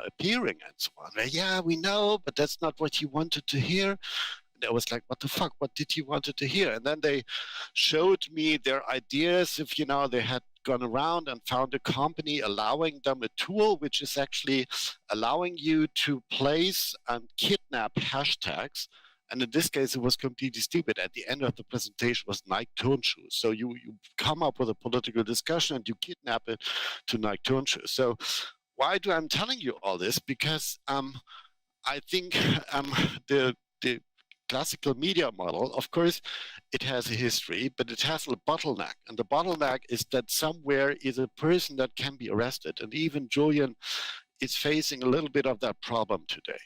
appearing and so on. Yeah, we know, but that's not what you wanted to hear. And I was like, what the fuck? What did you wanted to hear? And then they showed me their ideas. If, they had gone around and found a company allowing them a tool which is actually allowing you to place and kidnap hashtags. And in this case, it was completely stupid. At the end of the presentation was Nike turnshoes. So you come up with a political discussion and you kidnap it to Nike turnshoes. So why do I'm telling you all this? Because I think the classical media model, of course, it has a history, but it has a bottleneck. And the bottleneck is that somewhere is a person that can be arrested. And even Julian is facing a little bit of that problem today.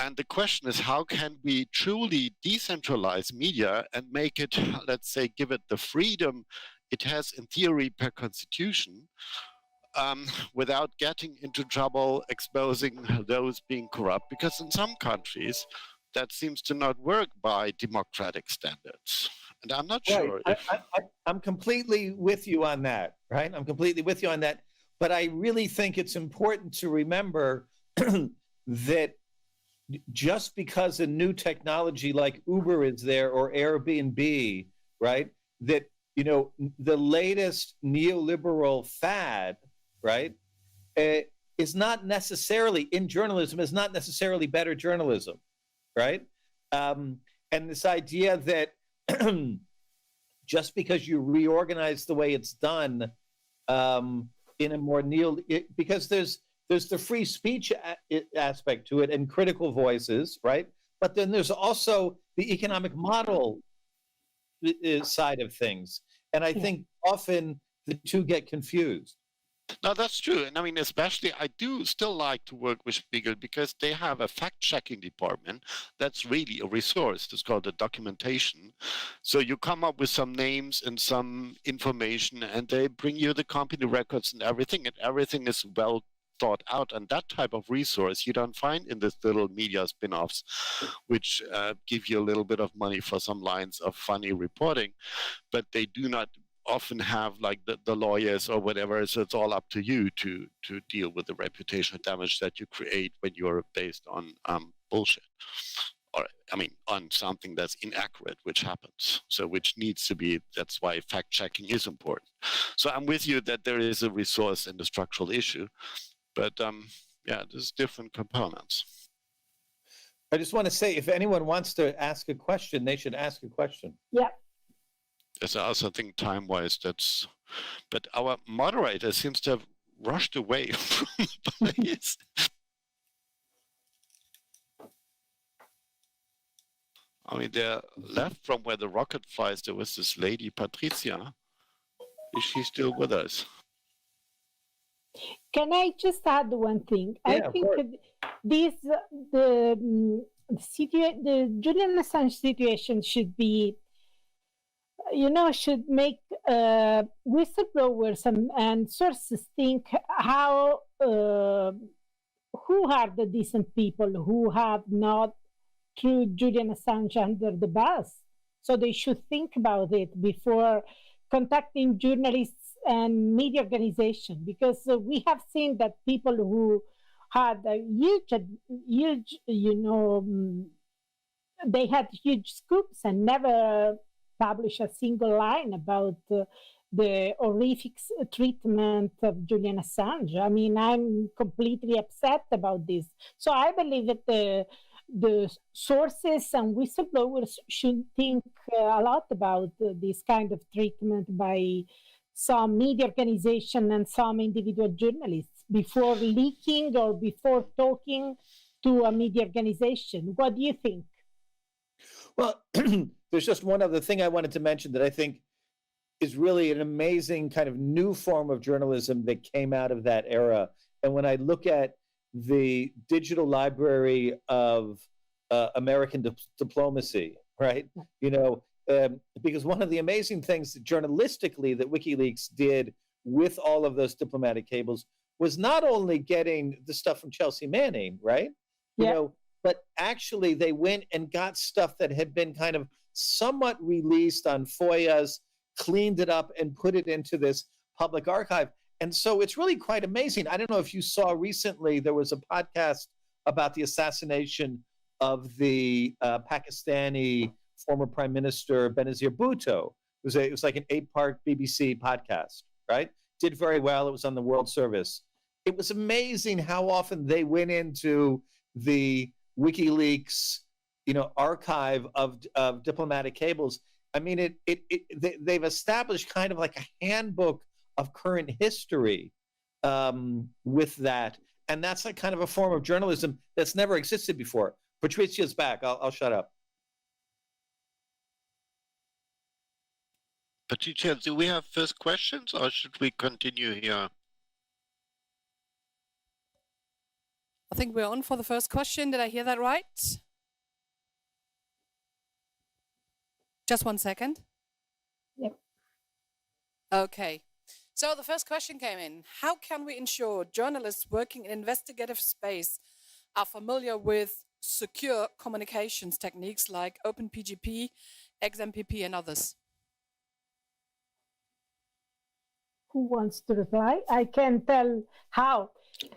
And the question is, how can we truly decentralize media and make it, let's say, give it the freedom it has in theory per constitution, without getting into trouble, exposing those being corrupt? Because in some countries, that seems to not work by democratic standards. And I'm not sure. I'm completely with you on that, right? I'm completely with you on that. But I really think it's important to remember that just because a new technology like Uber is there or Airbnb, right, that, the latest neoliberal fad, right, is not necessarily, in journalism, is not necessarily better journalism, right? And this idea that just because you reorganize the way it's done in a more because there's the free speech aspect to it and critical voices, right? But then there's also the economic model side of things. And I think often the two get confused. No, that's true. And I mean, especially, I do still like to work with Spiegel because they have a fact-checking department that's really a resource. It's called the documentation. So you come up with some names and some information, and they bring you the company records and everything is well thought out. And that type of resource you don't find in this little media spin-offs, which give you a little bit of money for some lines of funny reporting, but they do not often have like the lawyers or whatever, so it's all up to you to deal with the reputational damage that you create when you're based on bullshit, or on something that's inaccurate, which happens, so which needs to be. That's why fact checking is important. So I'm with you that there is a resource and a structural issue, but there's different components. I just want to say, if anyone wants to ask a question, they should ask a question. Yeah. Yes, I also think time-wise but our moderator seems to have rushed away from the place. They're left from where the rocket flies. There was this lady, Patricia. Is she still with us? Can I just add one thing? Yeah, I think the Julian Assange situation should be, should make whistleblowers and sources think who are the decent people who have not threw Julian Assange under the bus. So they should think about it before contacting journalists and media organization, because we have seen that people who had a huge, they had huge scoops and never published a single line about the horrific treatment of Julian Assange. I mean, I'm completely upset about this. So I believe that the sources and whistleblowers should think a lot about this kind of treatment by some media organization and some individual journalists before leaking or before talking to a media organization. What do you think? Well, there's just one other thing I wanted to mention that I think is really an amazing kind of new form of journalism that came out of that era. And when I look at the digital library of American diplomacy, right? Because one of the amazing things journalistically that WikiLeaks did with all of those diplomatic cables was not only getting the stuff from Chelsea Manning, right? But actually they went and got stuff that had been kind of somewhat released on FOIAs, cleaned it up and put it into this public archive. And so it's really quite amazing. I don't know if you saw recently, there was a podcast about the assassination of the Pakistani former Prime Minister Benazir Bhutto. It was like an 8-part BBC podcast, right? Did very well. It was on the World Service. It was amazing how often they went into the WikiLeaks, archive of diplomatic cables. I mean, they've established kind of like a handbook of current history with that. And that's like kind of a form of journalism that's never existed before. Patricia's back. I'll shut up. Patricia, do we have first questions or should we continue here? I think we're on for the first question. Did I hear that right? Just 1 second. Yep. Okay. So the first question came in. How can we ensure journalists working in investigative space are familiar with secure communications techniques like OpenPGP, XMPP, and others? Who wants to reply? I can tell how.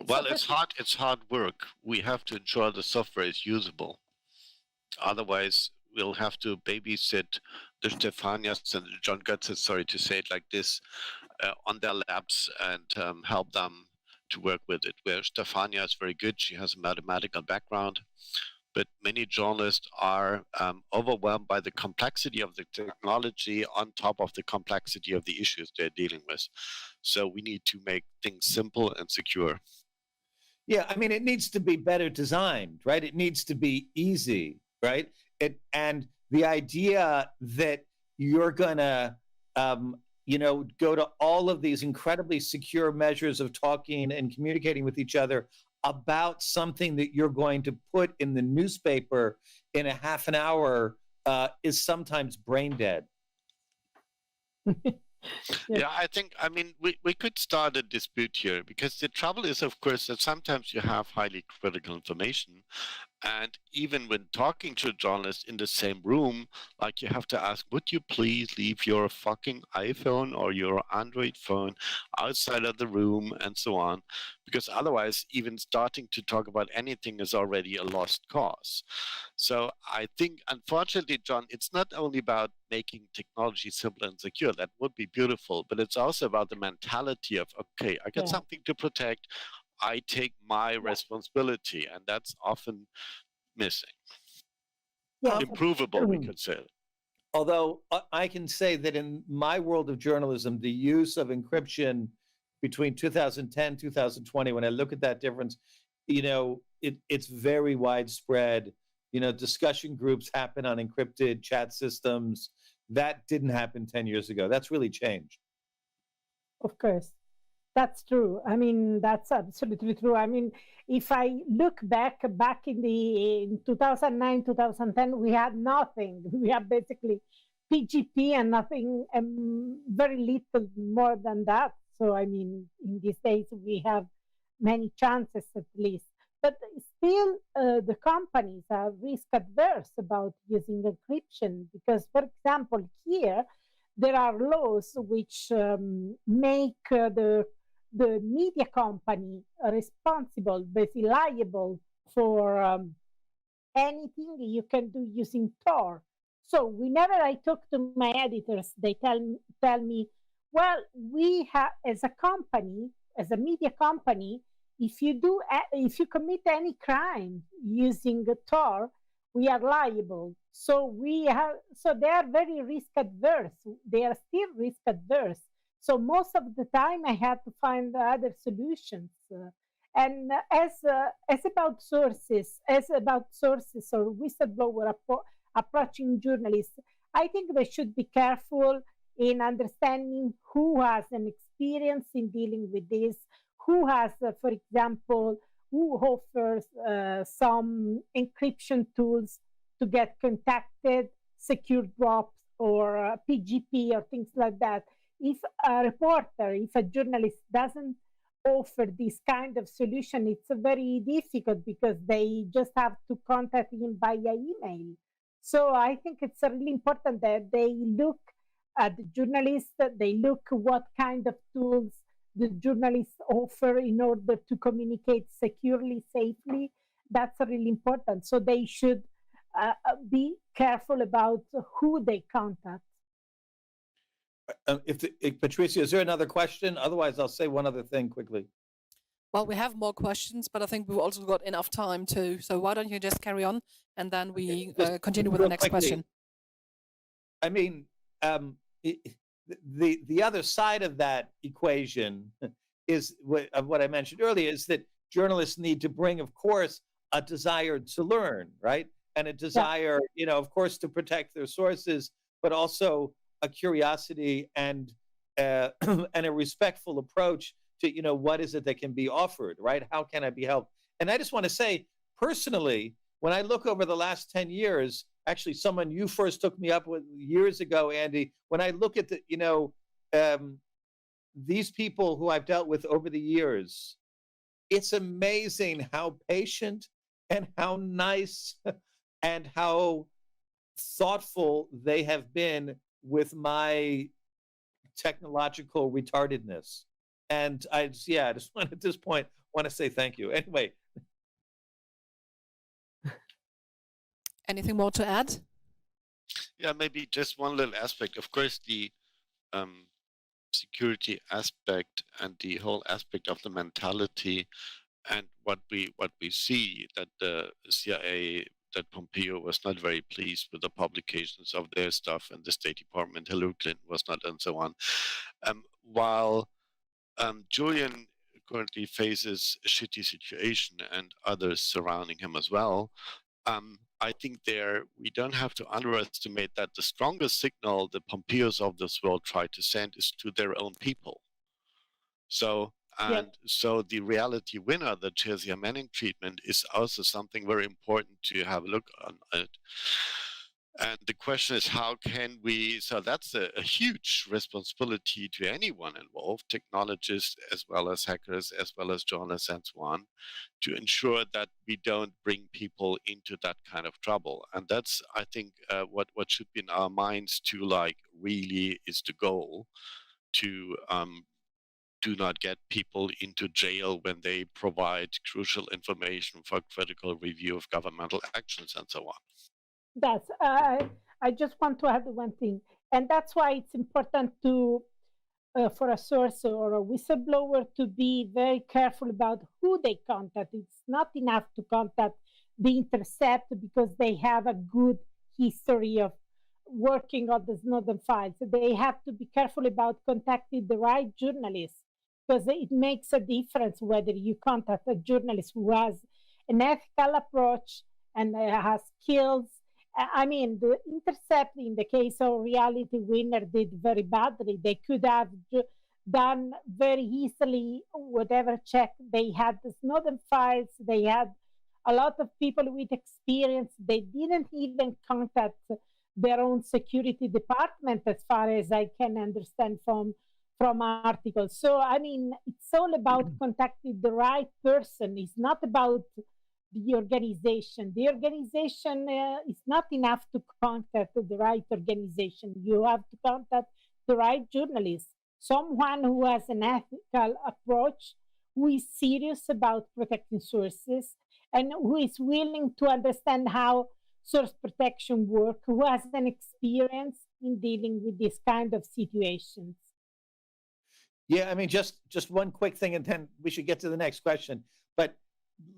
Well, it's hard work. We have to ensure the software is usable. Otherwise, we'll have to babysit the Stefanias and the John Goetzes, sorry to say it like this, on their labs and help them to work with it. Where Stefania is very good, she has a mathematical background, but many journalists are overwhelmed by the complexity of the technology on top of the complexity of the issues they're dealing with. So we need to make things simple and secure. Yeah, I mean, it needs to be better designed, right? It needs to be easy, right? And the idea that you're going to, go to all of these incredibly secure measures of talking and communicating with each other about something that you're going to put in the newspaper in a half an hour is sometimes brain dead. Yeah, I mean, we could start a dispute here because the trouble is, of course, that sometimes you have highly critical information. And even when talking to a journalist in the same room, like you have to ask, would you please leave your fucking iPhone or your Android phone outside of the room and so on? Because otherwise, even starting to talk about anything is already a lost cause. So I think, unfortunately, John, it's not only about making technology simple and secure. That would be beautiful, but it's also about the mentality of, okay, I got something to protect. I take my responsibility, and that's often missing. Improvable, we could say. Although I can say that in my world of journalism, the use of encryption between 2010, 2020, when I look at that difference, it's very widespread. Discussion groups happen on encrypted chat systems. That didn't happen 10 years ago. That's really changed. Of course. That's true. I mean, that's absolutely true. I mean, if I look back in 2009, 2010, we had nothing. We had basically PGP and nothing, very little more than that. So, I mean, in these days, we have many chances at least. But still, the companies are risk adverse about using encryption because, for example, here, there are laws which make the media company responsible, basically liable for anything you can do using Tor. So whenever I talk to my editors, they tell me, well, we have, as a company, as a media company, if you commit any crime using Tor, we are liable. So they are very risk adverse. They are still risk adverse. So most of the time I had to find other solutions. And as about sources or whistleblower approaching journalists, I think they should be careful in understanding who has an experience in dealing with this, who has, for example, who offers some encryption tools to get contacted, secure drops, or PGP or things like that. If a reporter, if a journalist doesn't offer this kind of solution, it's very difficult because they just have to contact him via email. So I think it's really important that they look at the journalists, they look what kind of tools the journalists offer in order to communicate securely, safely. That's really important. So they should be careful about who they contact. Patricia, is there another question? Otherwise, I'll say one other thing quickly. Well, we have more questions, but I think we've also got enough time too. So why don't you just carry on, and then we continue with the next question. I mean, the other side of that equation is what I mentioned earlier, is that journalists need to bring, of course, a desire to learn, right? And a desire, of course, to protect their sources, but also a curiosity and a respectful approach to, what is it that can be offered, right? How can I be helped? And I just want to say, personally, when I look over the last 10 years, actually someone you first took me up with years ago, Andy, when I look at these people who I've dealt with over the years, it's amazing how patient and how nice and how thoughtful they have been with my technological retardedness. And I just want at this point to say thank you. Anyway. Anything more to add? Yeah, maybe just one little aspect. Of course, the security aspect and the whole aspect of the mentality, and what we see, that the CIA, that Pompeo was not very pleased with the publications of their stuff, and the State Department, Hillary Clinton was not, and so on. While Julian currently faces a shitty situation, and others surrounding him as well, I think we don't have to underestimate that the strongest signal the Pompeos of this world try to send is to their own people. So the reality winner, the Chersia Manning treatment, is also something very important to have a look on it. And the question is, how can we, so that's a huge responsibility to anyone involved, technologists as well as hackers, as well as journalists and so on, to ensure that we don't bring people into that kind of trouble. And that's, I think, what should be in our minds to really is the goal, to do not get people into jail when they provide crucial information for critical review of governmental actions and so on. That's, I just want to add one thing, and that's why it's important to, for a source or a whistleblower, to be very careful about who they contact. It's not enough to contact the Intercept because they have a good history of working on the Snowden files. They have to be careful about contacting the right journalists, because it makes a difference whether you contact a journalist who has an ethical approach and has skills. I mean, the Intercept, in the case of Reality Winner, did very badly. They could have done very easily whatever check. They had the Snowden files. They had a lot of people with experience. They didn't even contact their own security department, as far as I can understand from articles. So, I mean, it's all about contacting the right person. It's not about the organization. The organization is not enough to contact the right organization. You have to contact the right journalist, someone who has an ethical approach, who is serious about protecting sources, and who is willing to understand how source protection work, who has an experience in dealing with this kind of situations. Yeah, I mean, just one quick thing, and then we should get to the next question. But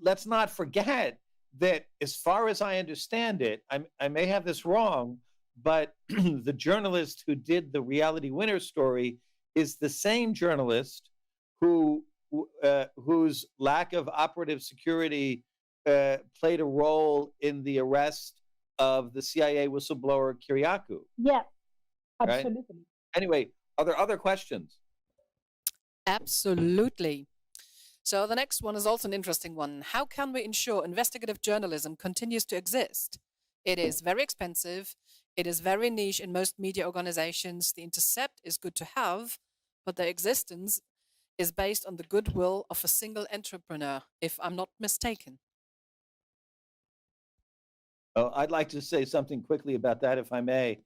let's not forget that, as far as I understand it, I may have this wrong, but the journalist who did the Reality Winner story is the same journalist whose lack of operative security played a role in the arrest of the CIA whistleblower Kiriakou. Yeah, absolutely. Right? Anyway, are there other questions? Absolutely. So the next one is also an interesting one. How can we ensure investigative journalism continues to exist? It is very expensive. It is very niche in most media organizations. The intercept is good to have, but their existence is based on the goodwill of a single entrepreneur, if I'm not mistaken. Oh, I'd like to say something quickly about that, if I may.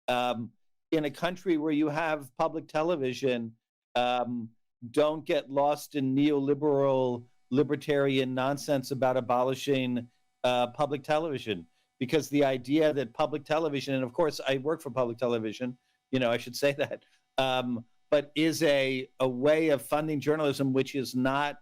In a country where you have public television, don't get lost in neoliberal libertarian nonsense about abolishing public television, because the idea that public television, and of course I work for public television, I should say that, but is a way of funding journalism which is not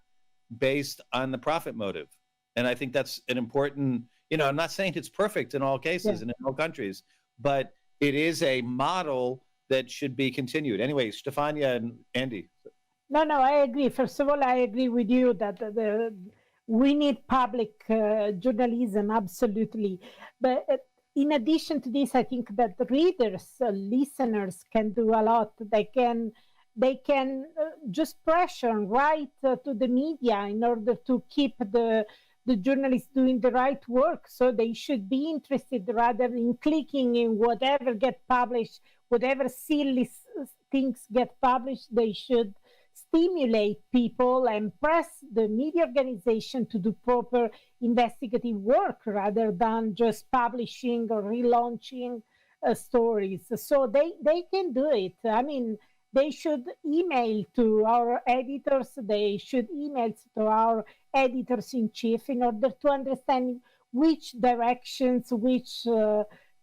based on the profit motive. And I think that's an important, I'm not saying it's perfect in all cases and in all countries, but it is a model that should be continued. Anyway, Stefania and Andy. No, I agree. First of all, I agree with you that we need public journalism, absolutely. But in addition to this, I think that the readers, listeners can do a lot. They can just pressure and write to the media in order to keep the journalists doing the right work. So they should be interested rather in clicking in whatever get published, whatever silly things get published. They should stimulate people and press the media organization to do proper investigative work rather than just publishing or relaunching stories. So they can do it. I mean, they should email to our editors, they should email to our editors-in-chief in order to understand which directions, which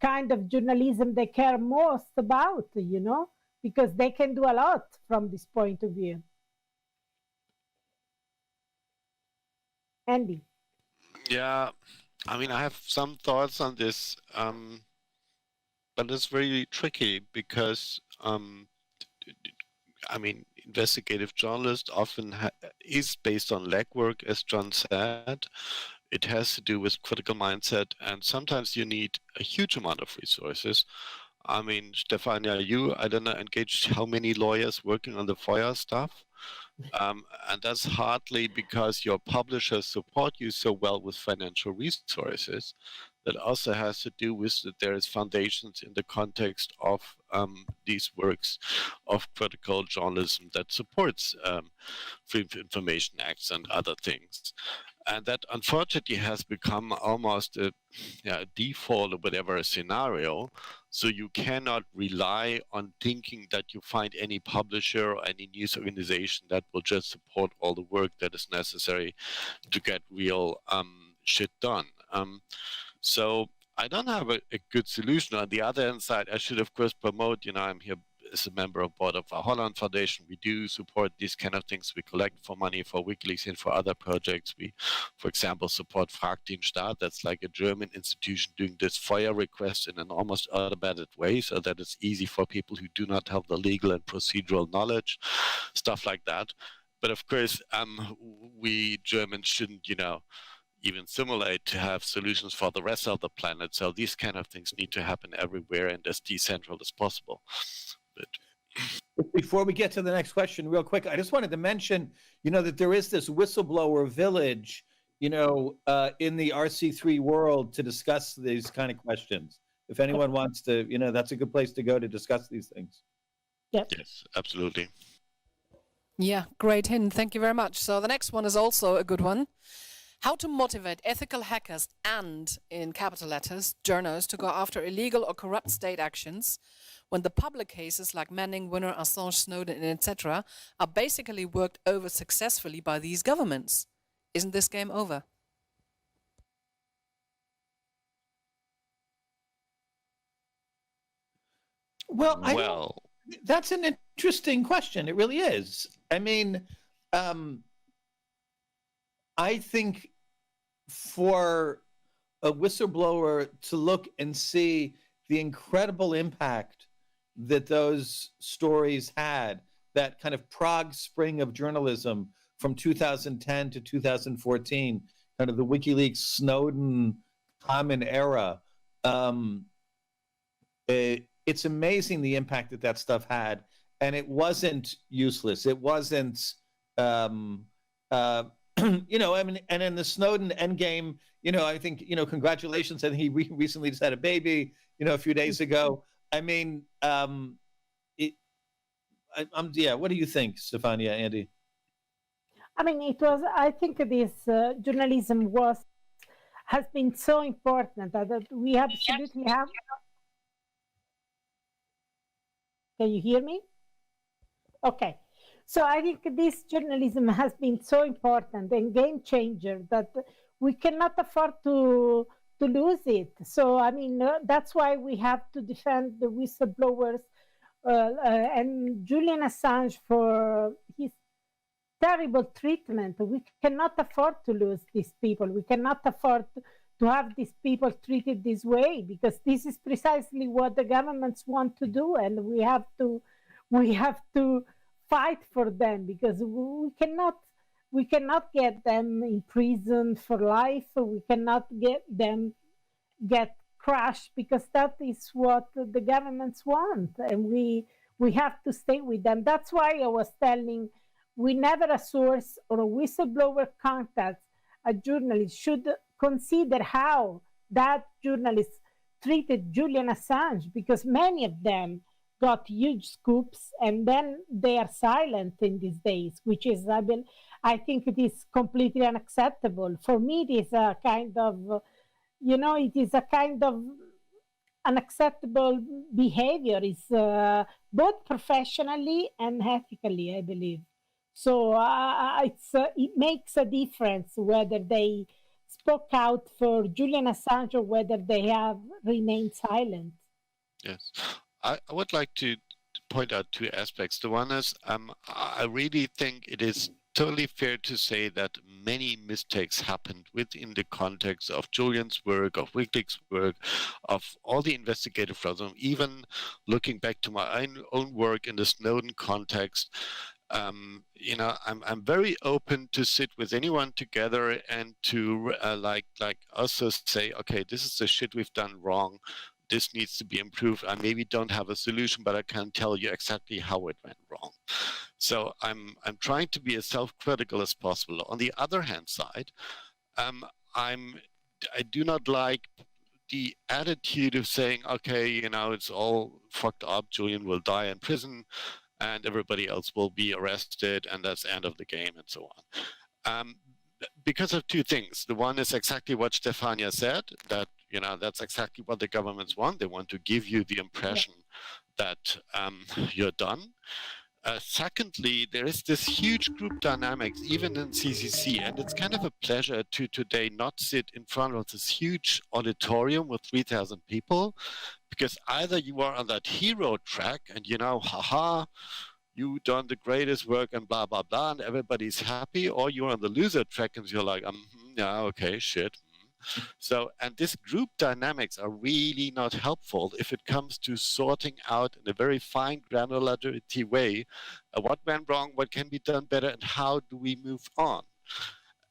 kind of journalism they care most about, because they can do a lot from this point of view. Andy. Yeah, I mean, I have some thoughts on this, but it's very tricky because, I mean, investigative journalist often is based on legwork, as John said. It has to do with critical mindset, and sometimes you need a huge amount of resources. I mean, Stefania, I don't know, engaged how many lawyers working on the FOIA stuff? And that's hardly because your publishers support you so well with financial resources. That also has to do with that there is foundations in the context of these works of critical journalism that supports Freedom of Information Acts and other things. And that unfortunately has become almost a default or whatever scenario. So you cannot rely on thinking that you find any publisher or any news organization that will just support all the work that is necessary to get real shit done. So I don't have a good solution. On the other hand side, I should of course promote, I'm here as a member of board of the Holland Foundation. We do support these kind of things. We collect for money for WikiLeaks and for other projects. We, for example, support Frag den Staat. That's like a German institution doing this FOIA request in an almost automated way, so that it's easy for people who do not have the legal and procedural knowledge, stuff like that. But of course, we Germans shouldn't, even simulate to have solutions for the rest of the planet. So these kind of things need to happen everywhere and as decentral as possible. But before we get to the next question, real quick, I just wanted to mention, that there is this whistleblower village, in the RC3 world to discuss these kind of questions. If anyone wants to, that's a good place to go to discuss these things. Yep. Yes, absolutely. Yeah, great hint. Thank you very much. So the next one is also a good one. How to motivate ethical hackers and, in capital letters, journos to go after illegal or corrupt state actions when the public cases like Manning, Winner, Assange, Snowden, etc. are basically worked over successfully by these governments. Isn't this game over? Well, that's an interesting question. It really is. I mean, I think for a whistleblower to look and see the incredible impact that those stories had, that kind of Prague Spring of journalism from 2010 to 2014, kind of the WikiLeaks Snowden common era, it's amazing the impact that that stuff had, and it wasn't useless. It wasn't, you know, I mean, and in the Snowden endgame, you know, I think, you know, congratulations. I think he recently just had a baby, you know, a few days ago. I mean, yeah. What do you think, Stefania, Andy? I mean, I think this journalism has been so important that we absolutely have. Can you hear me? Okay. So I think this journalism has been so important and game changer that we cannot afford to lose it. So, I mean, that's why we have to defend the whistleblowers and Julian Assange for his terrible treatment. We cannot afford to lose these people. We cannot afford to have these people treated this way, because this is precisely what the governments want to do, and we have to fight for them, because we cannot get them in prison for life. We cannot get crushed, because that is what the governments want, and we have to stay with them. That's why I was telling, whenever a source or a whistleblower contacts a journalist, should consider how that journalist treated Julian Assange, because many of them got huge scoops and then they are silent in these days, which is, I think it is completely unacceptable. For me, it is a kind of, you know, it is a kind of unacceptable behavior. It's both professionally and ethically, I believe. So it makes a difference whether they spoke out for Julian Assange or whether they have remained silent. Yes. I would like to point out two aspects. The one is, I really think it is totally fair to say that many mistakes happened within the context of Julian's work, of WikiLeaks' work, of all the investigative journalism, even looking back to my own work in the Snowden context. You know, I'm very open to sit with anyone together and to like also say, okay, this is the shit we've done wrong. This needs to be improved. I maybe don't have a solution, but I can tell you exactly how it went wrong. So I'm trying to be as self-critical as possible. On the other hand side, I do not like the attitude of saying, okay, you know, it's all fucked up. Julian will die in prison, and everybody else will be arrested, and that's the end of the game, and so on. Because of two things. The one is exactly what Stefania said, that, you know, that's exactly what the governments want. They want to give you the impression that you're done. Secondly, there is this huge group dynamics, even in CCC, and it's kind of a pleasure to today not sit in front of this huge auditorium with 3,000 people, because either you are on that hero track and, you know, haha, you done the greatest work and blah, blah, blah, and everybody's happy, or you're on the loser track and you're like, yeah, okay, shit. So, and this group dynamics are really not helpful if it comes to sorting out in a very fine granularity way what went wrong, what can be done better, and how do we move on.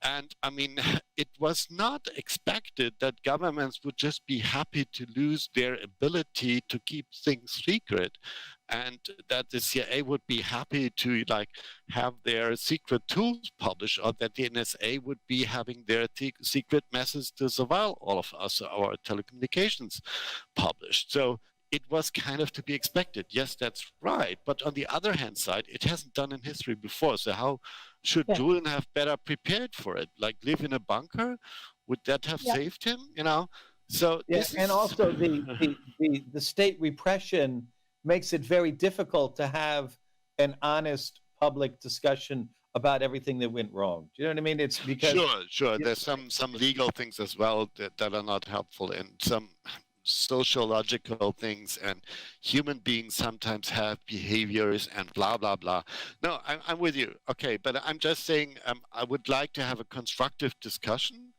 And I mean, it was not expected that governments would just be happy to lose their ability to keep things secret, and that the CIA would be happy to like have their secret tools published, or that the NSA would be having their secret methods to surveil all of us, our telecommunications, published. So it was kind of to be expected. Yes, that's right. But on the other hand side, it hasn't done in history before. So how Should Julian have better prepared for it? Like live in a bunker? Would that have saved him? You know? So and also the state repression makes it very difficult to have an honest public discussion about everything that went wrong. Do you know what I mean? It's because sure. There's some legal things as well that are not helpful, and some sociological things, and human beings sometimes have behaviors and blah blah blah. No, I'm with you. Okay, but I'm just saying I would like to have a constructive discussion.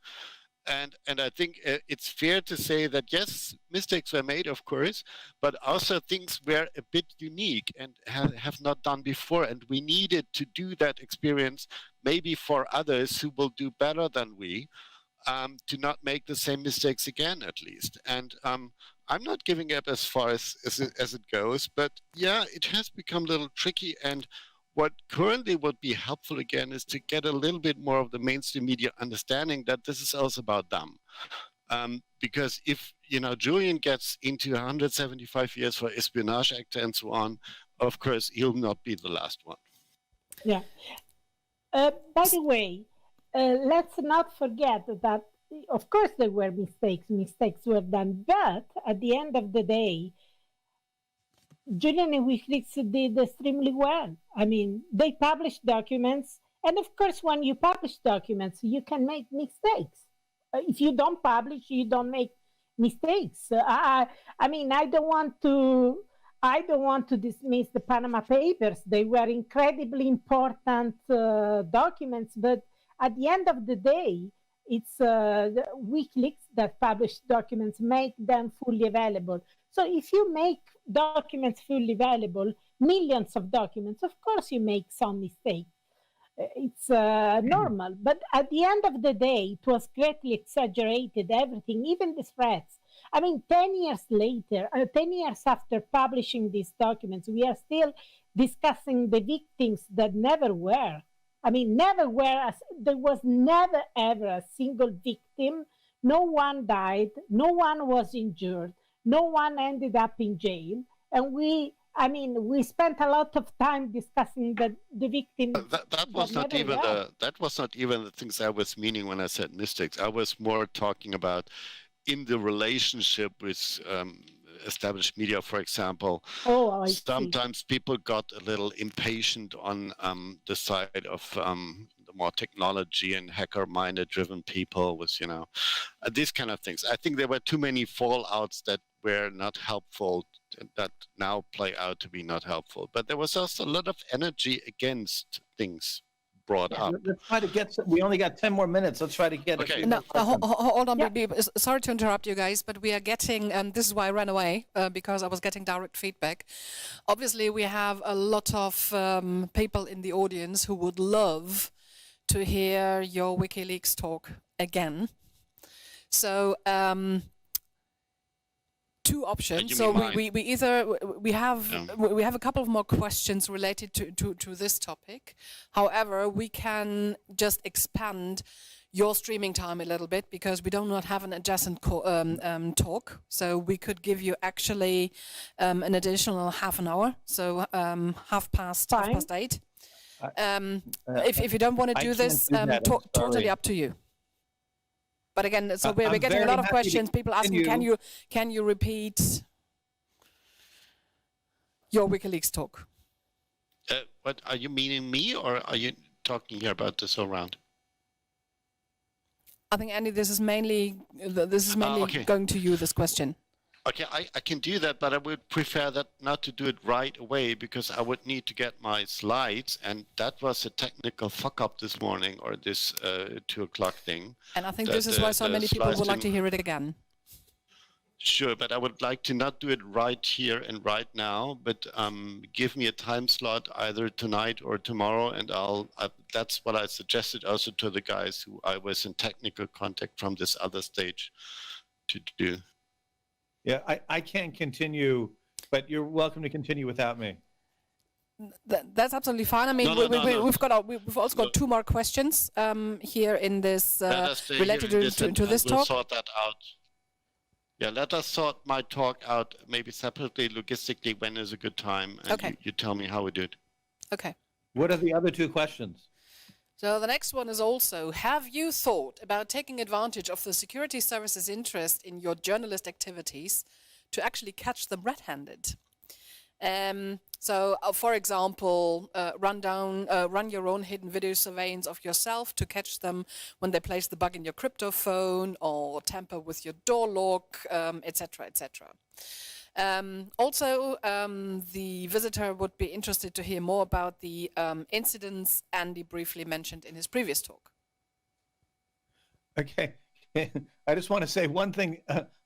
And I think it's fair to say that, yes, mistakes were made, of course, but also things were a bit unique and have not done before. And we needed to do that experience maybe for others who will do better than we, to not make the same mistakes again, at least. And I'm not giving up as far as it goes, but yeah, it has become a little tricky. And what currently would be helpful again is to get a little bit more of the mainstream media understanding that this is also about them. Because if, Julian gets into 175 years for Espionage Act and so on, of course, he'll not be the last one. Yeah. By the way, let's not forget that, of course, there were mistakes. Mistakes were done. But at the end of the day, Julian and WikiLeaks did extremely well. I mean, they published documents. And of course, when you publish documents, you can make mistakes. If you don't publish, you don't make mistakes. I don't want to dismiss the Panama Papers. They were incredibly important documents. But at the end of the day, it's WikiLeaks that published documents, make them fully available. So if you make documents fully available, millions of documents, of course you make some mistakes. It's normal. But at the end of the day, it was greatly exaggerated, everything, even the threats. I mean, 10 years later, 10 years after publishing these documents, we are still discussing the victims that never were. I mean, never were. There was never, ever a single victim. No one died. No one was injured. No one ended up in jail. And we spent a lot of time discussing the victims. That was not even the things I was meaning when I said mistakes. I was more talking about in the relationship with established media, for example. Sometimes people got a little impatient on the side of the more technology and hacker-minded driven people with, these kind of things. I think there were too many fallouts that were not helpful, that now play out to be not helpful. But there was also a lot of energy against things brought up. Let's try to get. We only got 10 more minutes. Let's try to get. Okay. No, hold on. Yeah. Sorry to interrupt you guys, but we are getting. This is why I ran away because I was getting direct feedback. Obviously, we have a lot of people in the audience who would love to hear your WikiLeaks talk again. So. Two options. So we have a couple of more questions related to this topic. However, we can just expand your streaming time a little bit because we do not have an adjacent talk. So we could give you actually an additional half an hour. So half past 8. If you don't want to do this, totally up to you. But again, so we're getting a lot of questions. People asking, can you repeat your WikiLeaks talk? What are you meaning, me, or are you talking here about this all round? I think, Andy, this is mainly okay. Going to you, this question. Okay, I can do that, but I would prefer that not to do it right away because I would need to get my slides, and that was a technical fuck up this morning, or this 2 o'clock thing. And I think this is why so many people would like to hear it again. Sure, but I would like to not do it right here and right now, but give me a time slot either tonight or tomorrow, and that's what I suggested also to the guys who I was in technical contact from this other stage to do. Yeah, I can't continue, but you're welcome to continue without me. That's absolutely fine. I mean, we've also got 2 more questions here in this related to this talk. We'll sort that out. Yeah, let us sort my talk out maybe separately, logistically, when is a good time, and you tell me how we do it. Okay. What are the other 2 questions? So the next one is also, have you thought about taking advantage of the security services' interest in your journalist activities to actually catch them red-handed? For example, run your own hidden video surveillance of yourself to catch them when they place the bug in your crypto phone or tamper with your door lock, etc., etc. The visitor would be interested to hear more about the incidents Andy briefly mentioned in his previous talk. Okay. I just want to say one thing,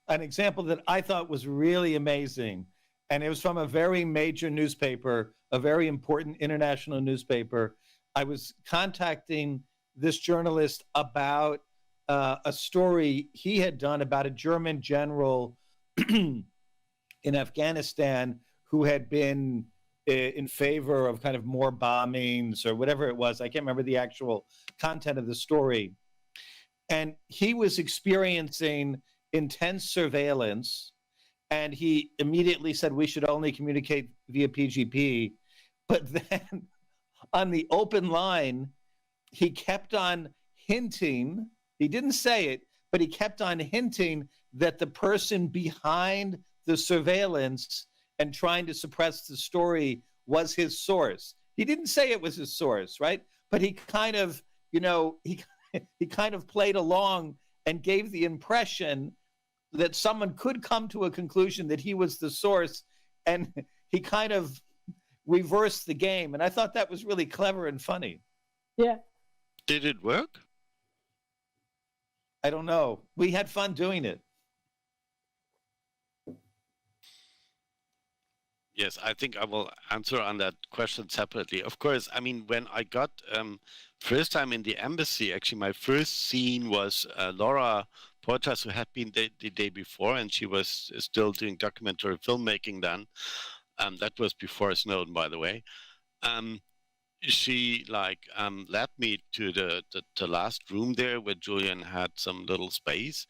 an example that I thought was really amazing. And it was from a very major newspaper, a very important international newspaper. I was contacting this journalist about a story he had done about a German general in Afghanistan who had been in favor of kind of more bombings or whatever it was. I can't remember the actual content of the story. And he was experiencing intense surveillance. And he immediately said we should only communicate via PGP. But then on the open line, he kept on hinting, he didn't say it, but he kept on hinting that the person behind the surveillance and trying to suppress the story was his source. He didn't say it was his source, right? But he kind of, he kind of played along and gave the impression that someone could come to a conclusion that he was the source, and he kind of reversed the game. And I thought that was really clever and funny. Yeah. Did it work? I don't know. We had fun doing it. Yes, I think I will answer on that question separately. Of course, I mean, when I got first time in the embassy, actually my first scene was Laura Portas, who had been the day before, and she was still doing documentary filmmaking then. That was before Snowden, by the way. She led me to the last room there where Julian had some little space,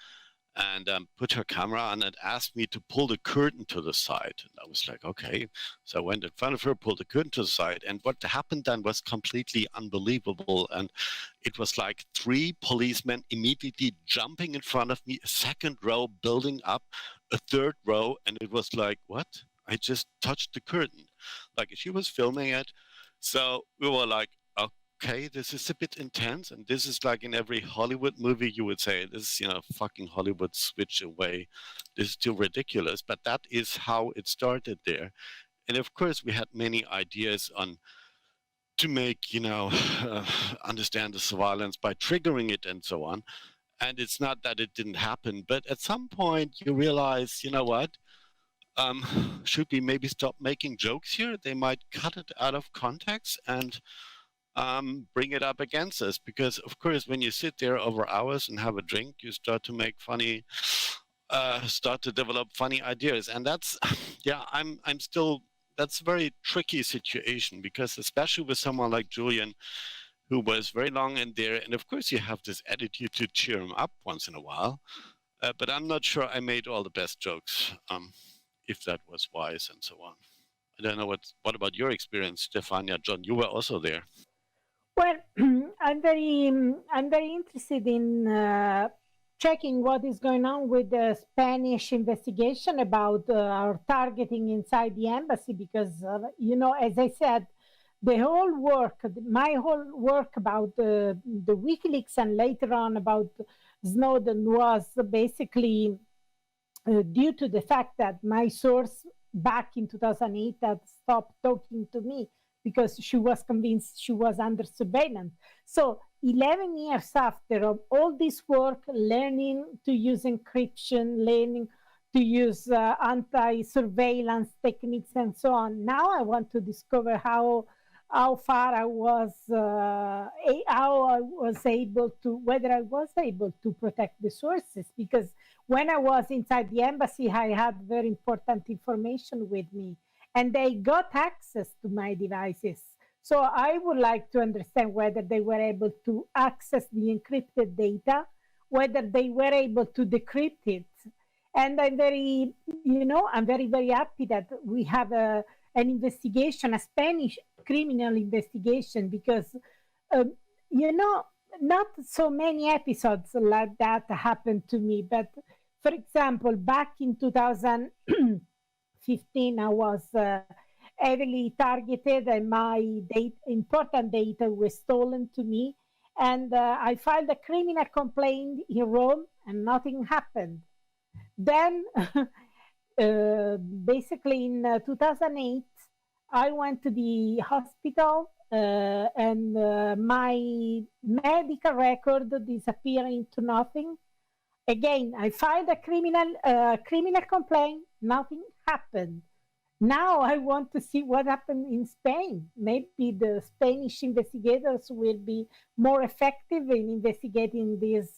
and put her camera on and asked me to pull the curtain to the side. And I was like, okay. So I went in front of her, pulled the curtain to the side. And what happened then was completely unbelievable. And it was like 3 policemen immediately jumping in front of me, a second row building up, a third row. And it was like, what? I just touched the curtain. Like she was filming it. So we were like, okay, this is a bit intense, and this is like in every Hollywood movie you would say, this is, fucking Hollywood switch away. This is too ridiculous, but that is how it started there. And of course, we had many ideas on to make, understand the surveillance by triggering it and so on. And it's not that it didn't happen, but at some point you realize, you know what? Should we maybe stop making jokes here? They might cut it out of context and bring it up against us, because of course when you sit there over hours and have a drink, you start to make start to develop funny ideas, and that's I'm still, that's a very tricky situation, because especially with someone like Julian, who was very long in there, and of course you have this attitude to cheer him up once in a while, but I'm not sure I made all the best jokes, if that was wise and so on. I don't know what about your experience, Stefania? John, you were also there. Well, I'm very interested in checking what is going on with the Spanish investigation about our targeting inside the embassy, because, as I said, my whole work about the WikiLeaks and later on about Snowden was basically due to the fact that my source back in 2008 had stopped talking to me, because she was convinced she was under surveillance. So 11 years after of all this work, learning to use encryption, learning to use anti-surveillance techniques and so on, now I want to discover how far I was, whether I was able to protect the sources. Because when I was inside the embassy, I had very important information with me, and they got access to my devices. So I would like to understand whether they were able to access the encrypted data, whether they were able to decrypt it. And I'm very, very happy that we have an investigation, a Spanish criminal investigation, because you know, not so many episodes like that happened to me. But for example, back in 2015, I was heavily targeted and my important data was stolen to me. And I filed a criminal complaint in Rome and nothing happened. Then, basically in 2008, I went to the hospital and my medical record disappeared into nothing. Again, I filed a criminal complaint, nothing happened. Now I want to see what happened in Spain. Maybe the Spanish investigators will be more effective in investigating this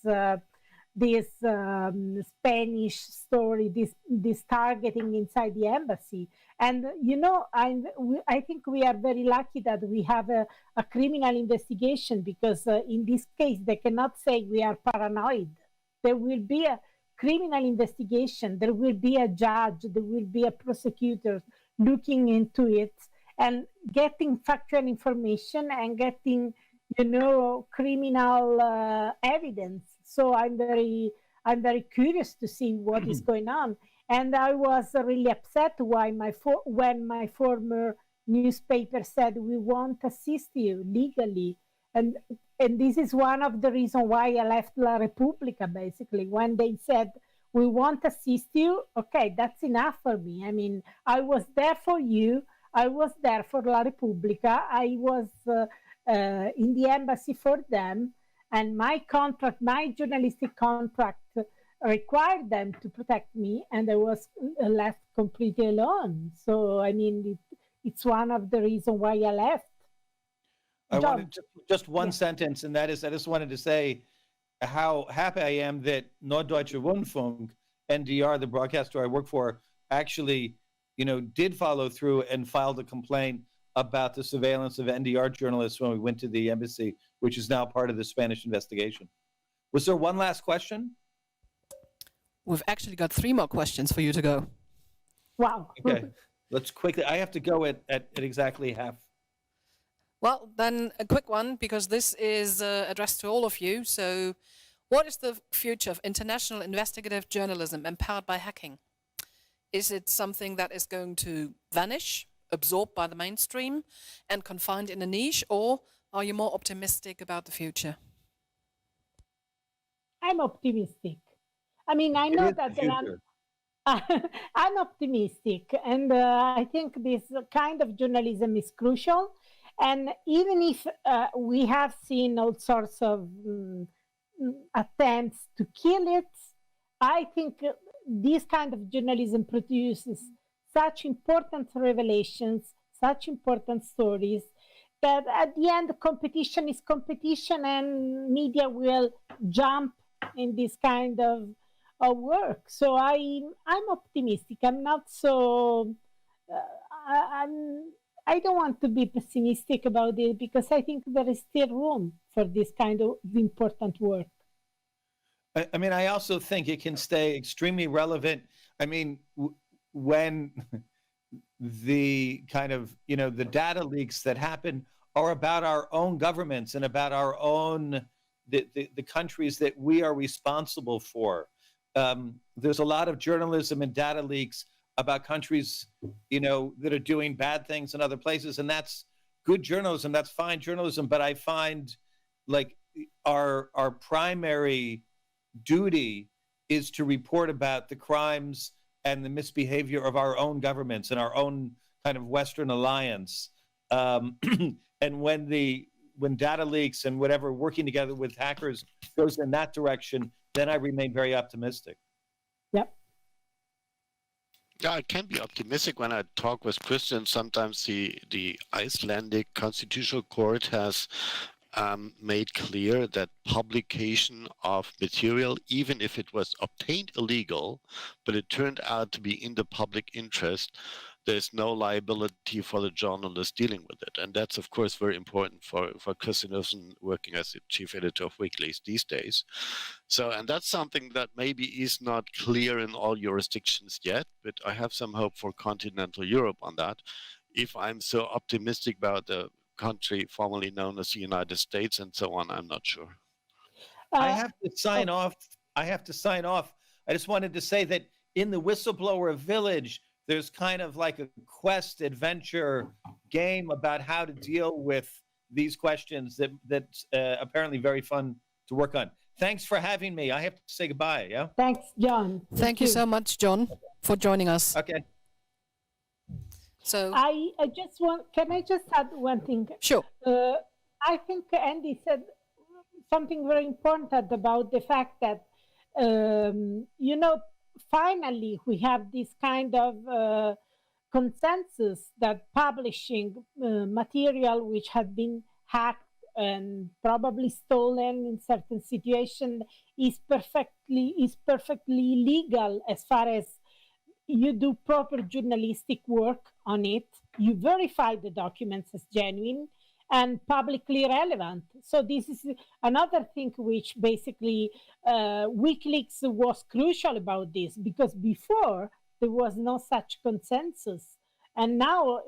Spanish story, this targeting inside the embassy. And you know, I think we are very lucky that we have a criminal investigation, because in this case they cannot say we are paranoid. There will be a criminal investigation. There will be a judge. There will be a prosecutor looking into it and getting factual information and getting, you know, criminal evidence. So I'm very curious to see what is going on. And I was really upset when my former newspaper said, we won't assist you legally. And this is one of the reasons why I left La Repubblica, basically. When they said, we won't assist you, okay, that's enough for me. I mean, I was there for you. I was there for La Repubblica. I was in the embassy for them. And my journalistic contract required them to protect me, and I was left completely alone. So, I mean, it's one of the reasons why I left. I wanted just one sentence, and that is, I just wanted to say how happy I am that Norddeutsche Rundfunk, NDR, the broadcaster I work for, actually, you know, did follow through and filed a complaint about the surveillance of NDR journalists when we went to the embassy, which is now part of the Spanish investigation. Was there one last question? We've actually got 3 more questions for you to go. Wow. Okay, let's quickly. I have to go at exactly half. Well, then a quick one, because this is addressed to all of you. So, what is the future of international investigative journalism empowered by hacking? Is it something that is going to vanish, absorbed by the mainstream, and confined in a niche, or are you more optimistic about the future? I'm optimistic. I mean, I know that there are, I'm optimistic, and I think this kind of journalism is crucial. And even if we have seen all sorts of attempts to kill it, I think this kind of journalism produces such important revelations, such important stories, that at the end, competition is competition, and media will jump in this kind of work. So I'm optimistic. I'm not so. I don't want to be pessimistic about it, because I think there is still room for this kind of important work. I mean, I also think it can stay extremely relevant. I mean, when the kind of, you know, the data leaks that happen are about our own governments and about our own, the countries that we are responsible for. There's a lot of journalism and data leaks about countries, you know, that are doing bad things in other places, and that's good journalism, that's fine journalism. But I find, like, our primary duty is to report about the crimes and the misbehavior of our own governments and our own kind of Western alliance. And when data leaks and whatever, working together with hackers goes in that direction, then I remain very optimistic. Yep. Yeah, I can be optimistic when I talk with Christians. Sometimes the Icelandic Constitutional Court has made clear that publication of material, even if it was obtained illegal, but it turned out to be in the public interest, there's no liability for the journalist dealing with it. And that's, of course, very important for Christian Nielsen working as the chief editor of WikiLeaks these days. So, and that's something that maybe is not clear in all jurisdictions yet, but I have some hope for continental Europe on that. If I'm so optimistic about the country formerly known as the United States and so on. I'm not sure. I have to sign off. I just wanted to say that in the whistleblower village, there's kind of like a quest adventure game about how to deal with these questions that's apparently very fun to work on. Thanks for having me. I have to say goodbye. Yeah. Thanks, John. Thank you so much, John, for joining us. Okay. So I just want. Can I just add one thing? sure. I think Andy said something very important about the fact that finally we have this kind of consensus that publishing material which had been hacked and probably stolen in certain situations is perfectly legal as far as you do proper journalistic work on it. You verify the documents as genuine and publicly relevant. So this is another thing which basically WikiLeaks was crucial about this, because before there was no such consensus. And now,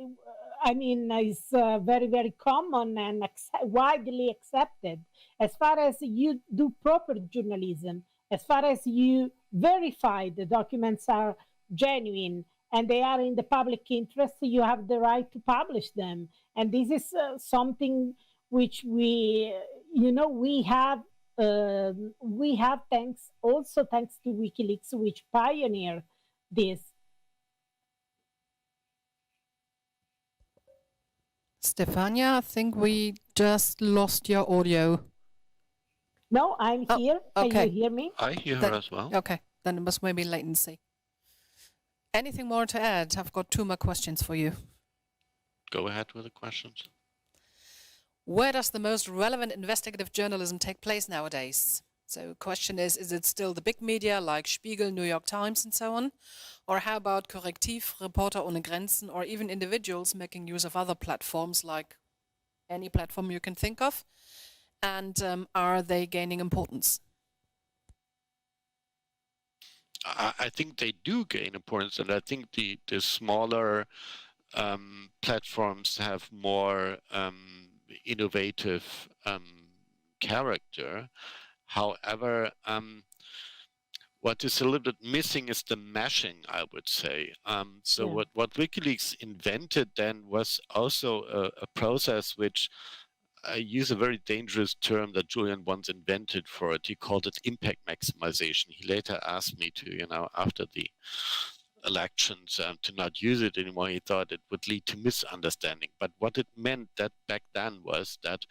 it's very, very common and widely accepted. As far as you do proper journalism, as far as you verify the documents are genuine and they are in the public interest, you have the right to publish them. And this is something which we have thanks to WikiLeaks, which pioneered this. Stefania, I think we just lost your audio. No, I'm here. Okay. Can you hear me? I hear her as well. Okay, then it was maybe latency. Anything more to add? I've got 2 more questions for you. Go ahead with the questions. Where does the most relevant investigative journalism take place nowadays? So question is it still the big media like Spiegel, New York Times and so on? Or how about Correctiv, Reporter ohne Grenzen, or even individuals making use of other platforms like any platform you can think of? And are they gaining importance? I think they do gain importance, and I think the smaller platforms have more innovative character. However, what is a little bit missing is the meshing, I would say. What WikiLeaks invented then was also a process which I use a very dangerous term that Julian once invented for it. He called it impact maximization. He later asked me to, after the elections, to not use it anymore. He thought it would lead to misunderstanding. But what it meant that back then was that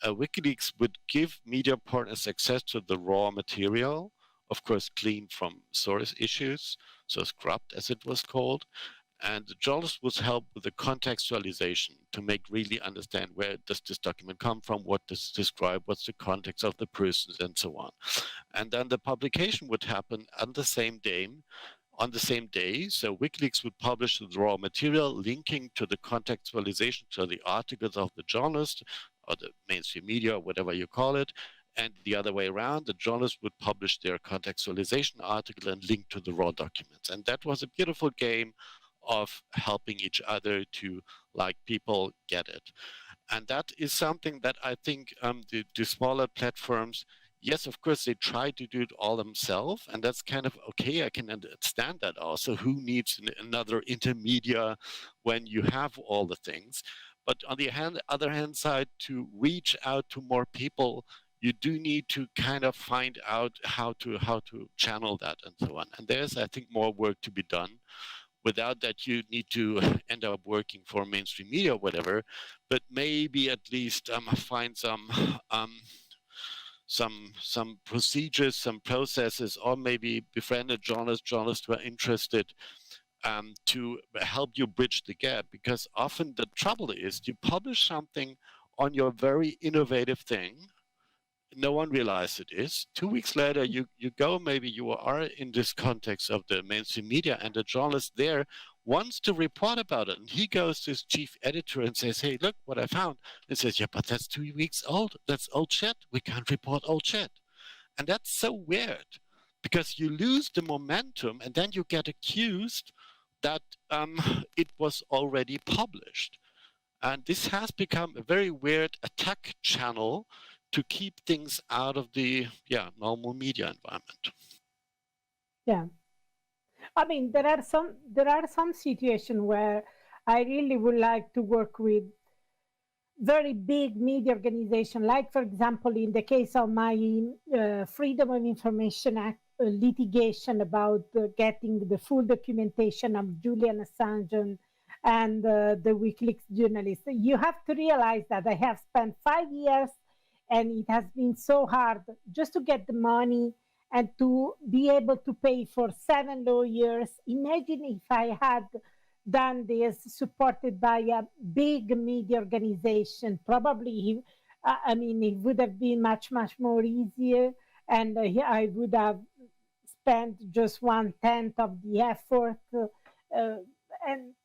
WikiLeaks would give media partners access to the raw material, of course, clean from source issues, so scrubbed as it was called. And the journalist was helped with the contextualization to make really understand where does this document come from, what does it describe, what's the context of the persons, and so on. And then the publication would happen on the same day. So WikiLeaks would publish the raw material linking to the contextualization, to the articles of the journalist or the mainstream media, whatever you call it. And the other way around, the journalists would publish their contextualization article and link to the raw documents. And that was a beautiful game of helping each other to, people get it. And that is something that I think the smaller platforms, yes, of course, they try to do it all themselves, and that's kind of okay. I can understand that also. Who needs another intermedia when you have all the things? But on the other hand side, to reach out to more people, you do need to kind of find out how to channel that and so on. And there's, I think, more work to be done. Without that, you need to end up working for mainstream media or whatever, but maybe at least find some procedures, some processes, or maybe befriend a journalists who are interested to help you bridge the gap. Because often the trouble is you publish something on your very innovative thing, no one realized it is. 2 weeks later, you go, maybe you are in this context of the mainstream media, and the journalist there wants to report about it. And he goes to his chief editor and says, hey, look what I found. And says, yeah, but that's 2 weeks old. That's old shit. We can't report old shit. And that's so weird, because you lose the momentum and then you get accused that it was already published. And this has become a very weird attack channel to keep things out of the normal media environment. Yeah. I mean, there are some situations where I really would like to work with very big media organization, like, for example, in the case of my Freedom of Information Act litigation about getting the full documentation of Julian Assange and the WikiLeaks journalists. You have to realize that I have spent 5 years, and it has been so hard just to get the money and to be able to pay for 7 lawyers. Imagine if I had done this supported by a big media organization. Probably, it would have been much, much more easier, and I would have spent just 1/10 of the effort.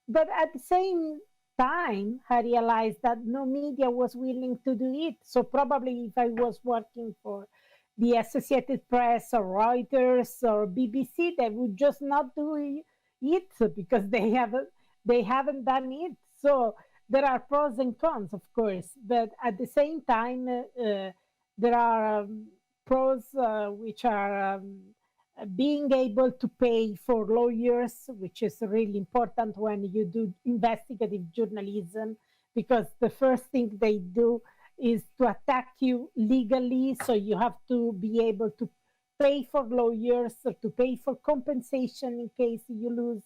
But at the same time, I realized that no media was willing to do it. So probably if I was working for the Associated Press or Reuters or BBC, they would just not do it because they haven't done it. So there are pros and cons, of course, but at the same time, there are pros which are being able to pay for lawyers, which is really important when you do investigative journalism, because the first thing they do is to attack you legally. So you have to be able to pay for lawyers or to pay for compensation in case you lose.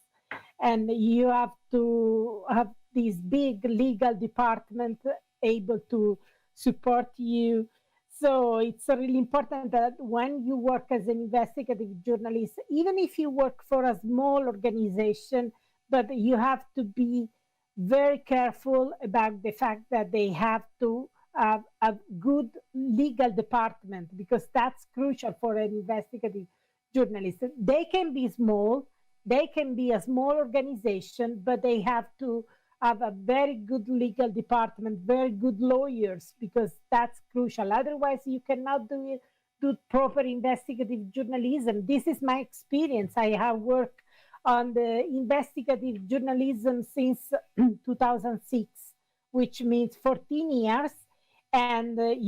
And you have to have this big legal department able to support you. So it's really important that when you work as an investigative journalist, even if you work for a small organization, but you have to be very careful about the fact that they have to have a good legal department, because that's crucial for an investigative journalist. They can be small, they can be a small organization, but they have to have a very good legal department, very good lawyers, because that's crucial. Otherwise, you cannot do proper investigative journalism. This is my experience. I have worked on the investigative journalism since 2006, which means 14 years. And, But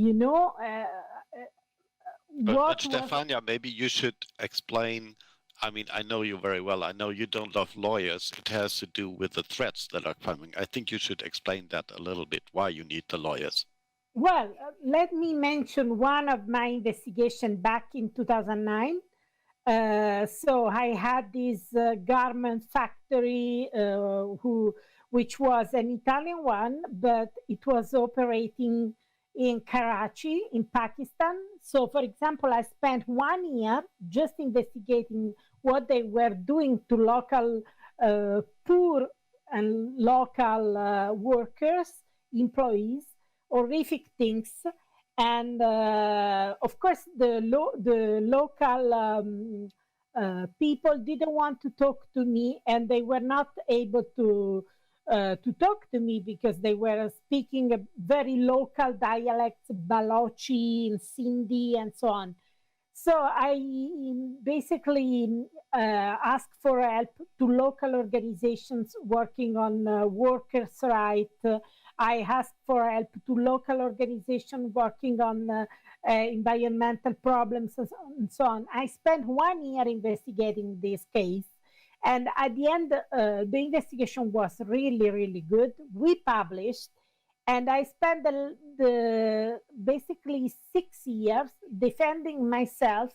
Stefania, maybe you should explain. I mean, I know you very well. I know you don't love lawyers. It has to do with the threats that are coming. I think you should explain that a little bit, why you need the lawyers. Well, let me mention one of my investigations back in 2009. So I had this garment factory, which was an Italian one, but it was operating in Karachi, in Pakistan. So, for example, I spent 1 year just investigating what they were doing to local poor and local workers, employees, horrific things. And of course, the local people didn't want to talk to me, and they were not able to talk to me because they were speaking a very local dialects, Balochi and Sindhi and so on. So I basically asked for help to local organizations working on workers' rights. I asked for help to local organizations working on environmental problems and so on. I spent 1 year investigating this case. And at the end, the investigation was really, really good. We published, and I spent the basically 6 years defending myself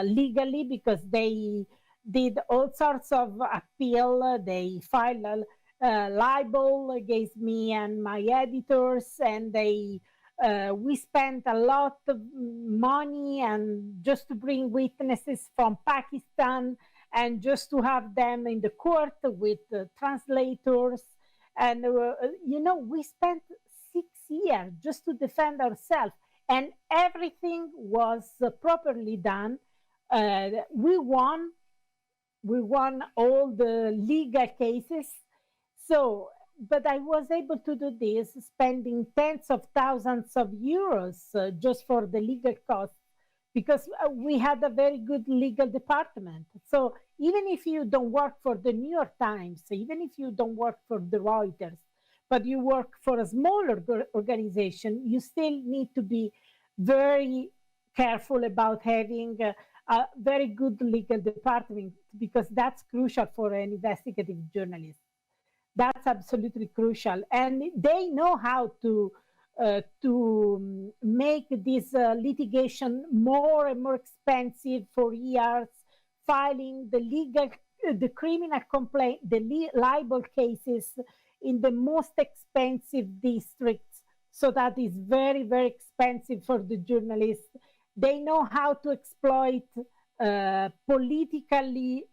legally, because they did all sorts of appeal. They filed a libel against me and my editors, and we spent a lot of money and just to bring witnesses from Pakistan, and just to have them in the court with translators. And, we spent 6 years just to defend ourselves, and everything was properly done. We won all the legal cases. So, but I was able to do this, spending tens of thousands of euros just for the legal costs, because we had a very good legal department. So even if you don't work for the New York Times, even if you don't work for the Reuters, but you work for a smaller organization, you still need to be very careful about having a very good legal department, because that's crucial for an investigative journalist. That's absolutely crucial. And they know how to make this litigation more and more expensive for years, filing the criminal complaint, the libel cases in the most expensive districts. So that is very, very expensive for the journalists. They know how to exploit politically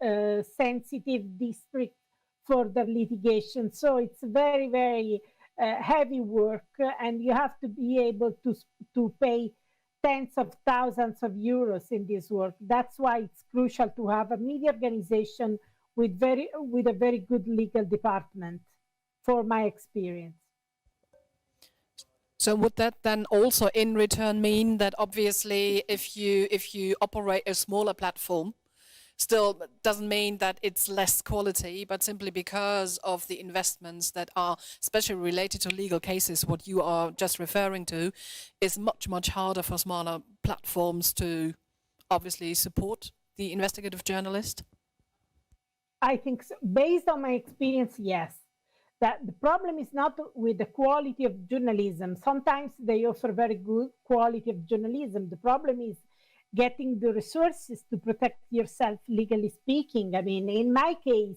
sensitive districts for the litigation. So it's very, very heavy work, and you have to be able to pay tens of thousands of euros in this work. That's why it's crucial to have a media organization with a very good legal department, for my experience. So would that then also in return mean that obviously if you operate a smaller platform, still doesn't mean that it's less quality, but simply because of the investments that are especially related to legal cases, what you are just referring to, is much, much harder for smaller platforms to obviously support the investigative journalist? I think so. Based on my experience, yes. That the problem is not with the quality of journalism. Sometimes they offer very good quality of journalism. The problem is getting the resources to protect yourself, legally speaking. I mean, in my case,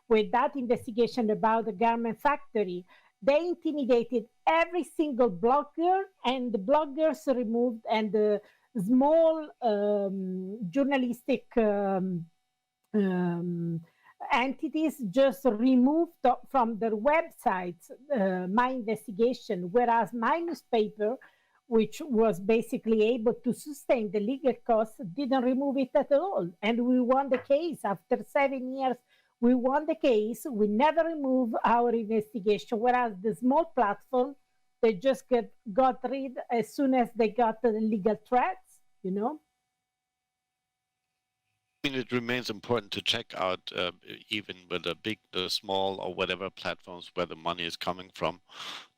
with that investigation about the garment factory, they intimidated every single blogger, and the bloggers removed, and the small journalistic entities just removed from their websites my investigation, whereas my newspaper, which was basically able to sustain the legal costs, didn't remove it at all. And we won the case. After 7 years, we won the case. We never removed our investigation, whereas the small platform, they just got rid as soon as they got the legal threats, you know? I mean, it remains important to check out, even with the big, the small, or whatever platforms, where the money is coming from.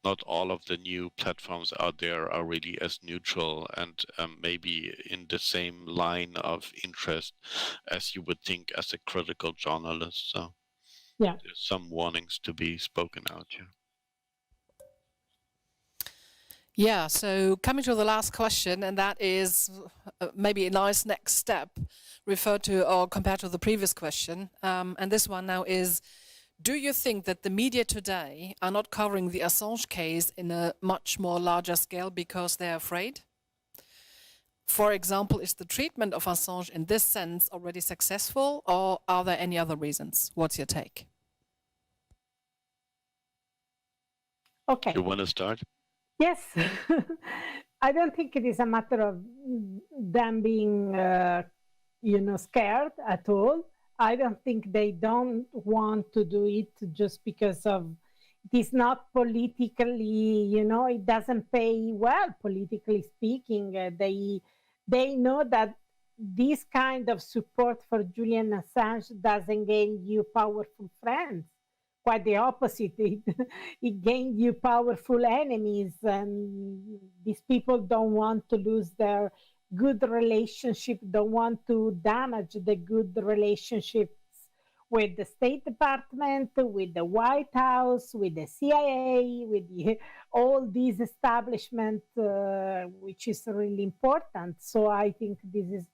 Not all of the new platforms out there are really as neutral and maybe in the same line of interest as you would think as a critical journalist. So yeah, there's some warnings to be spoken out here. Yeah, so coming to the last question, and that is maybe a nice next step referred to or compared to the previous question. And this one now is, do you think that the media today are not covering the Assange case in a much more larger scale because they're afraid? For example, is the treatment of Assange in this sense already successful, or are there any other reasons? What's your take? Okay. You want to start? Yes. I don't think it is a matter of them being, scared at all. I don't think they don't want to do it just because of it is not politically, it doesn't pay well, politically speaking. They know that this kind of support for Julian Assange doesn't gain you powerful friends. Quite the opposite. It gained you powerful enemies, and these people don't want to lose their good relationship, don't want to damage the good relationships with the State Department, with the White House, with the CIA, with all these establishments, which is really important. So I think this is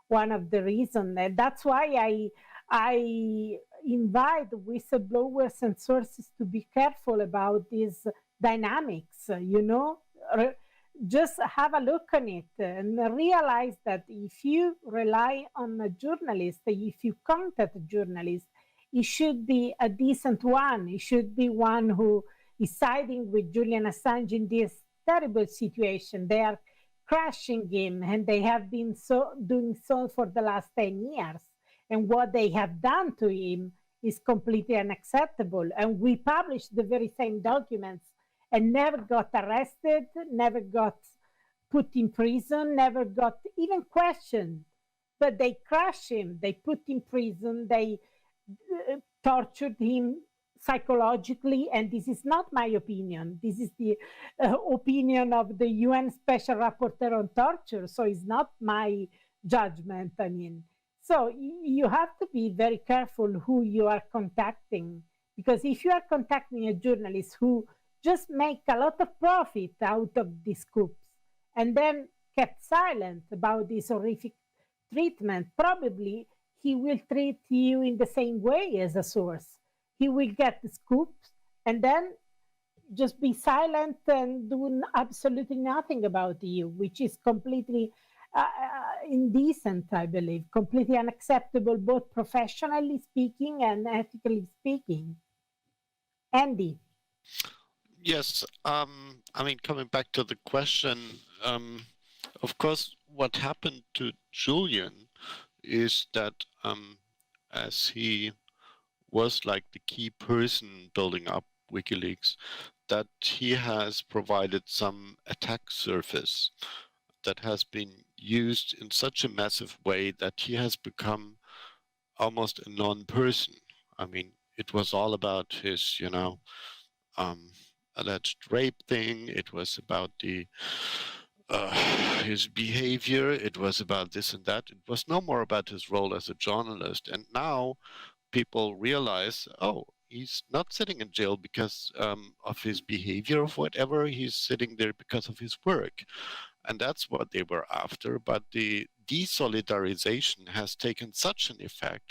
one of the reasons. That's why I invite whistleblowers and sources to be careful about these dynamics, just have a look on it and realize that if you rely on a journalist, if you contact a journalist, it should be a decent one. It should be one who is siding with Julian Assange in this terrible situation. They are crushing him, and they have been doing so for the last 10 years. And what they have done to him is completely unacceptable. And we published the very same documents and never got arrested, never got put in prison, never got even questioned. But they crushed him, they put in prison, they tortured him psychologically, and this is not my opinion, this is the opinion of the UN Special Rapporteur on Torture, so it's not my judgment, I mean. So you have to be very careful who you are contacting, because if you are contacting a journalist who just make a lot of profit out of these coups and then kept silent about this horrific treatment, probably he will treat you in the same way as a source. He will get the scoops and then just be silent and do absolutely nothing about you, which is completely indecent, I believe, completely unacceptable, both professionally speaking and ethically speaking. Andy. Yes, I mean, coming back to the question, of course, what happened to Julian is that as he was like the key person building up WikiLeaks, that he has provided some attack surface that has been used in such a massive way that he has become almost a non-person. I mean, it was all about his, you know, alleged rape thing. It was about the his behavior. It was about this and that. It was no more about his role as a journalist. And now people realize, oh, he's not sitting in jail because of his behavior or whatever. He's sitting there because of his work. And that's what they were after. But the desolidarization has taken such an effect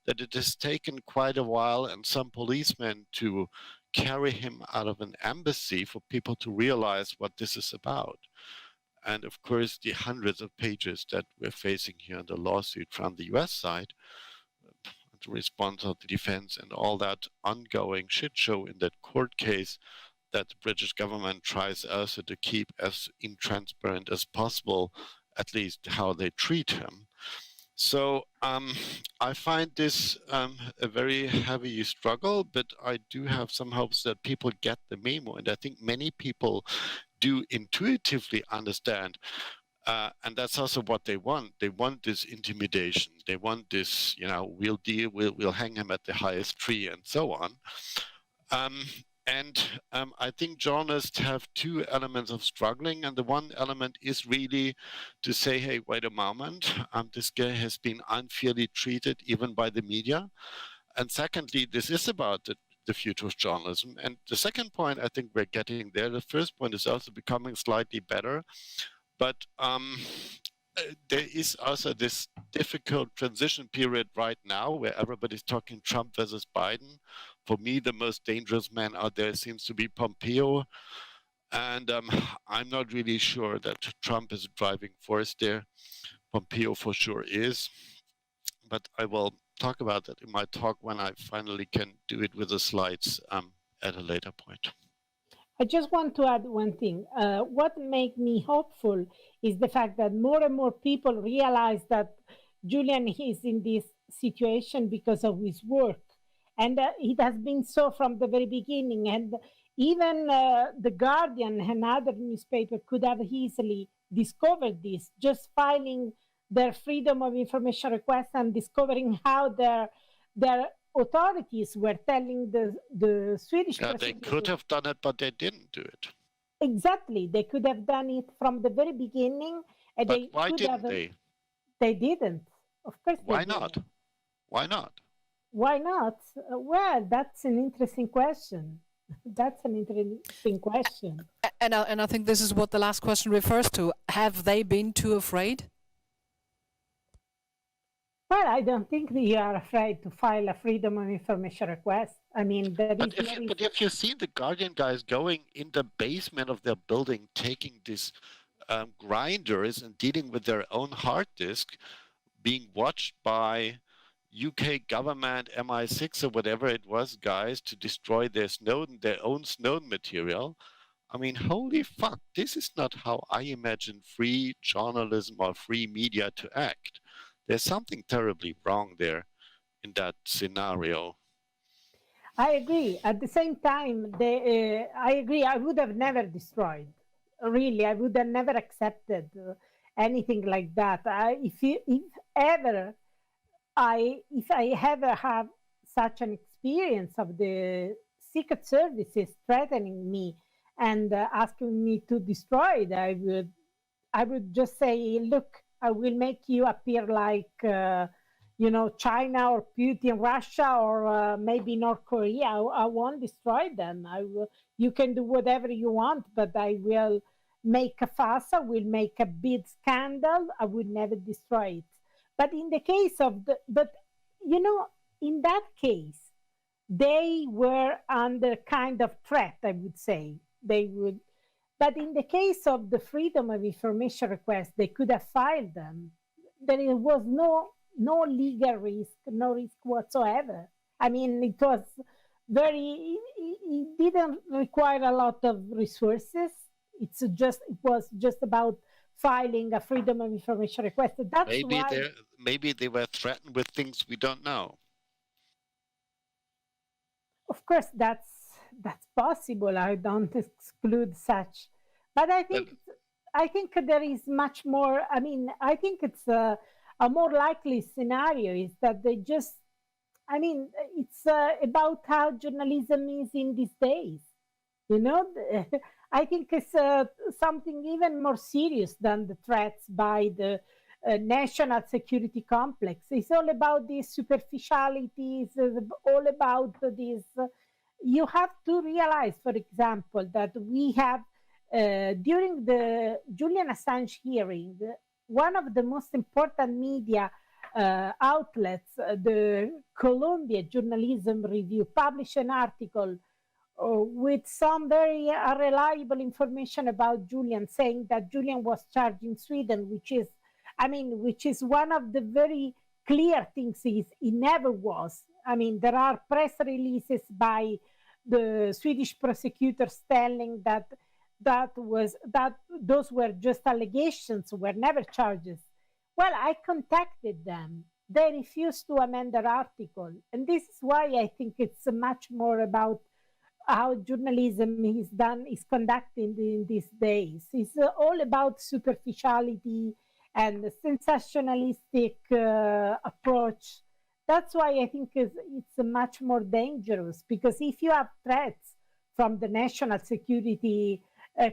that it has taken quite a while and some policemen to carry him out of an embassy for people to realize what this is about. And of course, the hundreds of pages that we're facing here in the lawsuit from the US side, the response of the defense and all that ongoing shit show in that court case that the British government tries also to keep as intransparent as possible, at least how they treat him. So I find this a very heavy struggle, but I do have some hopes that people get the memo. And I think many people do intuitively understand. And that's also what they want. They want this intimidation. They want this, you know, we'll deal, we'll hang him at the highest tree and so on. I think journalists have two elements of struggling, and the one element is really to say, hey, wait a moment, this guy has been unfairly treated even by the media. And secondly, this is about the future of journalism. And the second point, I think we're getting there. The first point is also becoming slightly better. But there is also this difficult transition period right now where everybody's talking Trump versus Biden. For me, the most dangerous man out there seems to be Pompeo. And I'm not really sure that Trump is a driving force there. Pompeo for sure is. But I will talk about that in my talk when I finally can do it with the slides at a later point. I just want to add one thing. What makes me hopeful is the fact that more and more people realize that Julian is in this situation because of his work. And it has been so from the very beginning. And even The Guardian and other newspapers could have easily discovered this, just filing their freedom of information request and discovering how their authorities were telling the Swedish they could have done it, but they didn't do it. Exactly. They could have done it from the very beginning. And but why didn't they? They didn't. Of course Why not? Why not? Why not? Well, that's an interesting question. That's an interesting question. And I think this is what the last question refers to. Have they been too afraid? Well, I don't think they are afraid to file a freedom of information request. I mean, but if you see the Guardian guys going in the basement of their building, taking these grinders and dealing with their own hard disk, being watched by UK government, MI6 or whatever it was, guys, to destroy their own Snowden material. I mean, holy fuck, this is not how I imagine free journalism or free media to act. There's something terribly wrong there in that scenario. I agree. At the same time, I agree. I would have never destroyed. Really, I would have never accepted anything like that. If I ever have such an experience of the secret services threatening me and asking me to destroy it, I would just say, look, I will make you appear like, China or Putin, Russia, or maybe North Korea. I won't destroy them. You can do whatever you want, but I will make a fuss. I will make a big scandal. I will never destroy it. But in the case of in that case, they were under kind of threat, I would say. But in the case of the freedom of information request, they could have filed them. There was no legal risk, no risk whatsoever. I mean, it didn't require a lot of resources. It was just about filing a freedom of information request. That's maybe they were threatened with things we don't know. Of course, that's possible. I don't exclude such, but I think there is much more. I mean, I think it's a more likely scenario is that they just. I mean, it's about how journalism is in these days. I think it's something even more serious than the threats by the national security complex. It's all about these superficialities, all about this. You have to realize, for example, that we have, during the Julian Assange hearing, one of the most important media outlets, the Columbia Journalism Review, published an article with some very unreliable information about Julian, saying that Julian was charged in Sweden, which is one of the very clear things he never was. I mean, there are press releases by the Swedish prosecutors telling that those were just allegations, were never charges. Well, I contacted them. They refused to amend their article. And this is why I think it's much more about how journalism is conducted in these days. It's all about superficiality and the sensationalistic approach. That's why I think it's much more dangerous, because if you have threats from the national security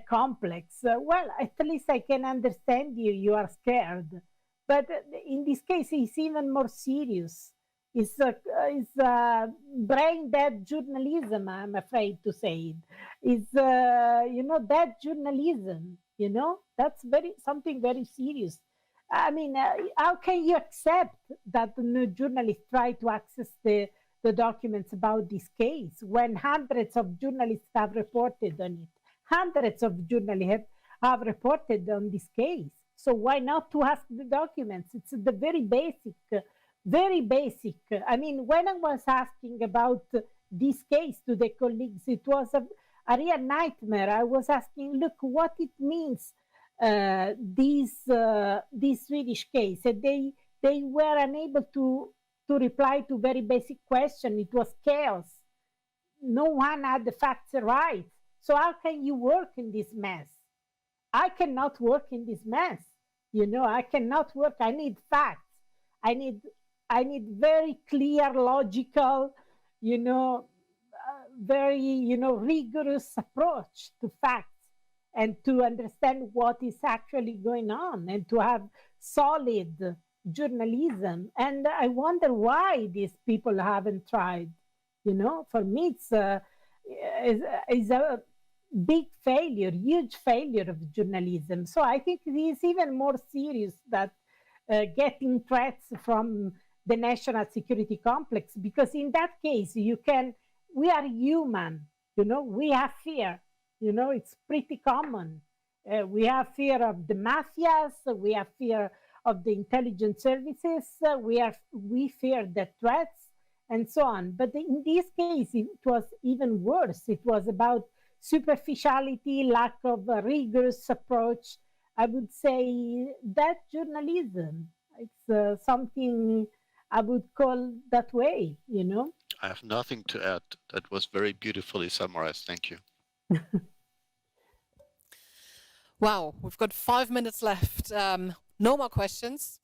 complex, well, at least I can understand you are scared. But in this case, it's even more serious. It's brain dead journalism, I'm afraid to say it. It's, dead journalism, that's something very serious. I mean, how can you accept that the new journalists try to access the documents about this case when hundreds of journalists have reported on it? Hundreds of journalists have reported on this case. So why not to ask the documents? It's the very basic. I mean, when I was asking about this case to the colleagues, it was a real nightmare. I was asking, look, what it means, this Swedish case. And they were unable to reply to very basic questions. It was chaos. No one had the facts right. So how can you work in this mess? I cannot work in this mess. I cannot work. I need facts. I need very clear, logical, very, rigorous approach to facts, and to understand what is actually going on, and to have solid journalism. And I wonder why these people haven't tried. For me, it's a big failure, huge failure of journalism. So I think it is even more serious that getting threats from the national security complex, because in that case, we are human, we have fear, it's pretty common. We have fear of the mafias, we have fear of the intelligence services, we fear the threats, and so on. But in this case, it was even worse. It was about superficiality, lack of a rigorous approach. I would say that journalism, it's something I would call that way, I have nothing to add. That was very beautifully summarized. Thank you. Wow, we've got 5 minutes left. No more questions.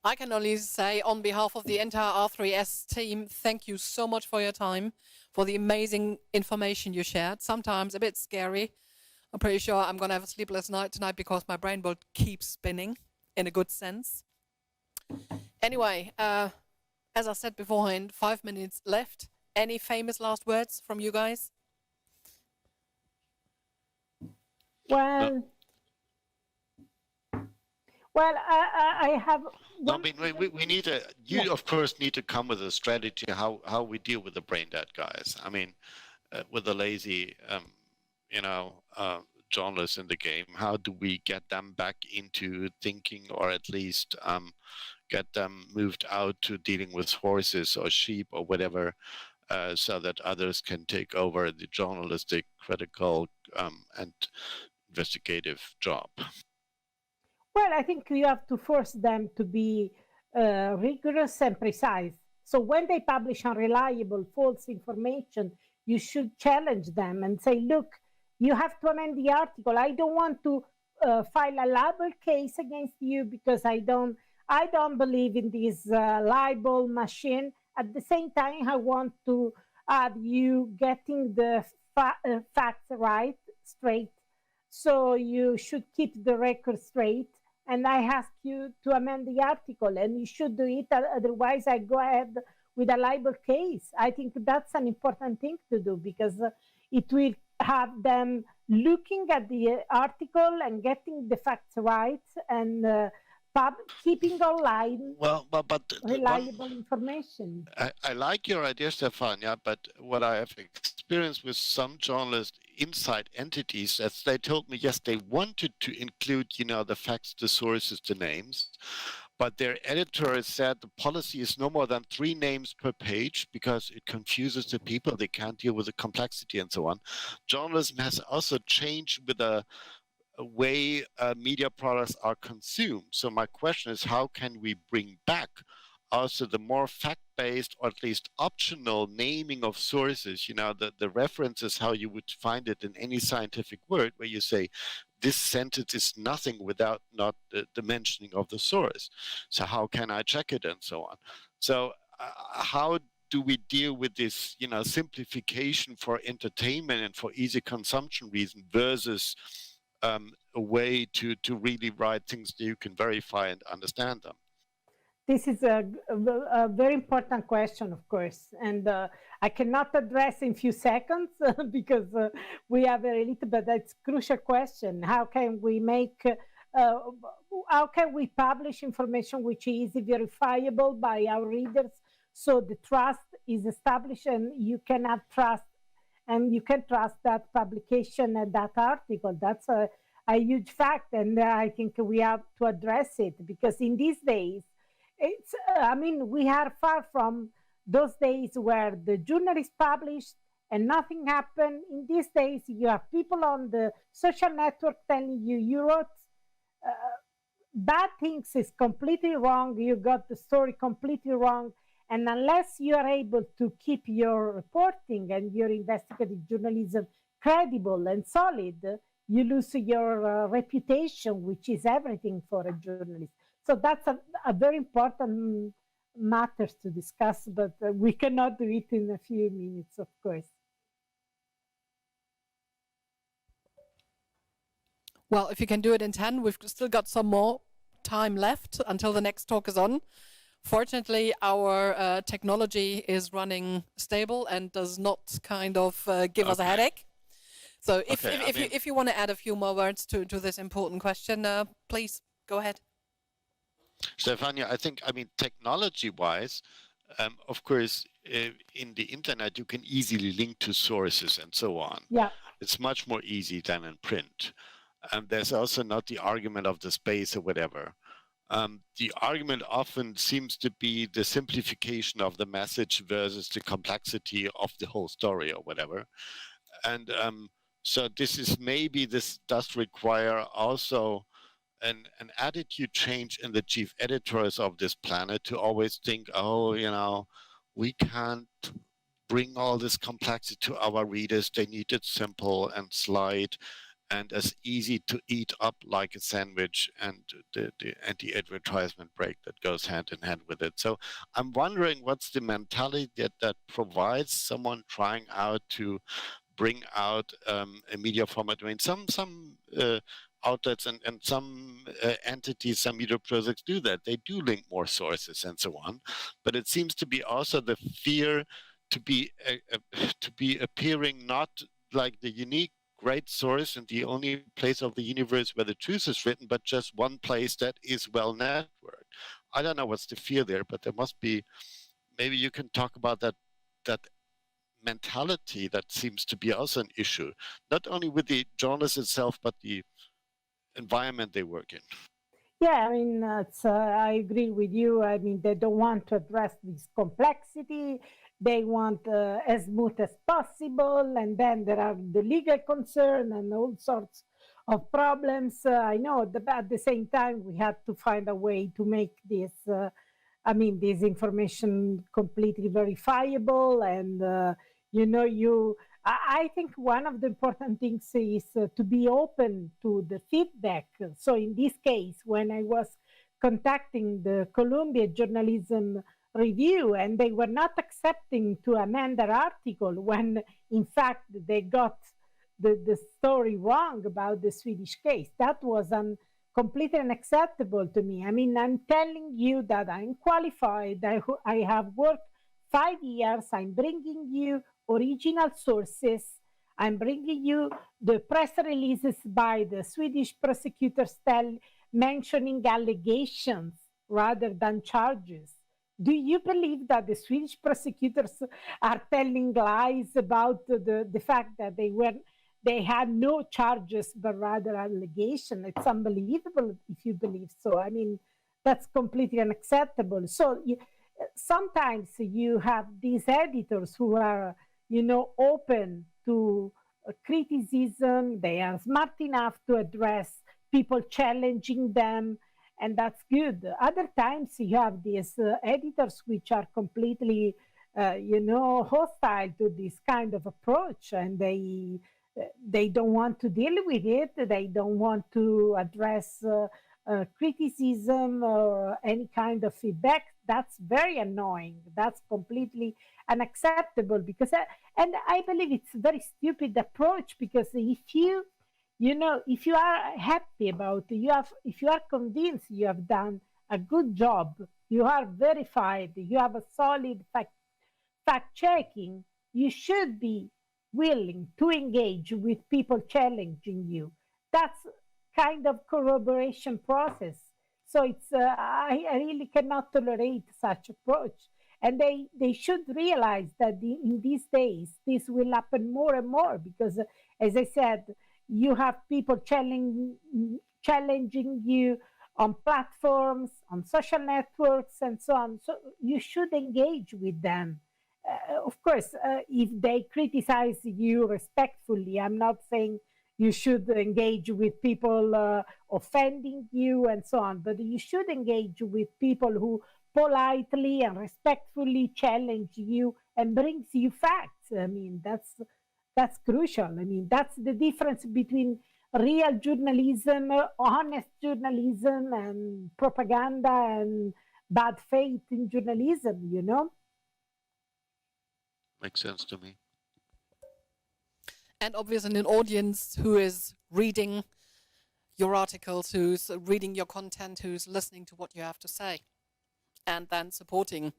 I can only say on behalf of the entire R3S team, thank you so much for your time, for the amazing information you shared. Sometimes a bit scary. I'm pretty sure I'm going to have a sleepless night tonight because my brain will keep spinning in a good sense. Anyway, as I said beforehand, 5 minutes left. Any famous last words from you guys? Well, I have. No, I mean, we need to. You of course need to come with a strategy how we deal with the brain dead guys. I mean, with the lazy, journalists in the game. How do we get them back into thinking, or at least get them moved out to dealing with horses or sheep or whatever, so that others can take over the journalistic, critical, and investigative job? Well, I think you have to force them to be rigorous and precise. So when they publish unreliable, false information, you should challenge them and say, look, you have to amend the article. I don't want to file a libel case against you because I don't believe in this libel machine. At the same time, I want to add you getting the facts right, straight. So you should keep the record straight. And I ask you to amend the article, and you should do it. Otherwise, I go ahead with a libel case. I think that's an important thing to do because it will have them looking at the article and getting the facts right and keeping online reliable information. I like your idea, Stefania, but what I have experienced with some journalists inside entities, as they told me, yes, they wanted to include, the facts, the sources, the names, but their editor said the policy is no more than 3 names per page because it confuses the people. They can't deal with the complexity and so on. Journalism has also changed with the way media products are consumed. So my question is, how can we bring back also the more fact-based or at least optional naming of sources, the references, how you would find it in any scientific word, where you say, this sentence is nothing without not the mentioning of the source. So how can I check it and so on? So how do we deal with this, simplification for entertainment and for easy consumption reason versus a way to really write things that you can verify and understand them? This is a very important question, of course, and I cannot address in few seconds because we have very little, but that's a crucial question. How can we publish information which is verifiable by our readers so the trust is established and you can have trust and you can trust that publication and that article? That's a huge fact, and I think we have to address it because in these days, we are far from those days where the journalist published and nothing happened. In these days, you have people on the social network telling you wrote bad things is completely wrong. You got the story completely wrong. And unless you are able to keep your reporting and your investigative journalism credible and solid, you lose your reputation, which is everything for a journalist. So that's a very important matter to discuss, but we cannot do it in a few minutes, of course. Well, if you can do it in 10, we've still got some more time left until the next talk is on. Fortunately, our technology is running stable and does not kind of give us a headache. So if you want to add a few more words to this important question, please go ahead. Stefania, I mean, technology-wise, of course, in the internet, you can easily link to sources and so on. Yeah. It's much more easy than in print. There's also not the argument of the space or whatever. The argument often seems to be the simplification of the message versus the complexity of the whole story or whatever. And so this does require also an attitude change in the chief editors of this planet to always think, we can't bring all this complexity to our readers. They need it simple and slight. and as easy to eat up like a sandwich, and the anti-advertisement break that goes hand in hand with it. So I'm wondering what's the mentality that provides someone trying out to bring out a media format. I mean, some outlets and some entities, some media projects do that. They do link more sources and so on, but it seems to be also the fear to be appearing not like the unique great source and the only place of the universe where the truth is written, but just one place that is well networked. I don't know what's the fear there, but there must be. Maybe you can talk about that mentality that seems to be also an issue, not only with the journalists itself, but the environment they work in. Yeah, I mean, I agree with you. I mean, they don't want to address this complexity. They want as smooth as possible. And then there are the legal concern and all sorts of problems. I know, but at the same time, we have to find a way to make this, this information completely verifiable. And, I think one of the important things is to be open to the feedback. So in this case, when I was contacting the Columbia Journalism Review, and they were not accepting to amend their article when, in fact, they got the story wrong about the Swedish case. That was completely unacceptable to me. I mean, I'm telling you that I'm qualified. I have worked 5 years. I'm bringing you original sources. I'm bringing you the press releases by the Swedish prosecutors mentioning allegations rather than charges. Do you believe that the Swedish prosecutors are telling lies about the fact that they had no charges but rather allegations? It's unbelievable if you believe so. I mean, that's completely unacceptable. So sometimes you have these editors who are open to criticism. They are smart enough to address people challenging them, and that's good. Other times you have these editors which are completely, hostile to this kind of approach, and they don't want to deal with it. They don't want to address criticism or any kind of feedback. That's very annoying. That's completely unacceptable because, and I believe it's a very stupid approach, because if if you are happy about it, if you are convinced you have done a good job, you are verified, you have a solid fact checking, you should be willing to engage with people challenging you. That's kind of corroboration process. So it's I really cannot tolerate such approach. And they should realize that in these days, this will happen more and more because, as I said, you have people challenging you on platforms, on social networks, and so on. So you should engage with them. Of course, if they criticize you respectfully, I'm not saying you should engage with people offending you and so on, but you should engage with people who politely and respectfully challenge you and brings you facts. I mean, that's crucial. I mean, that's the difference between real journalism, honest journalism, and propaganda and bad faith in journalism, Makes sense to me. And obviously an audience who is reading your articles, who's reading your content, who's listening to what you have to say, and then supporting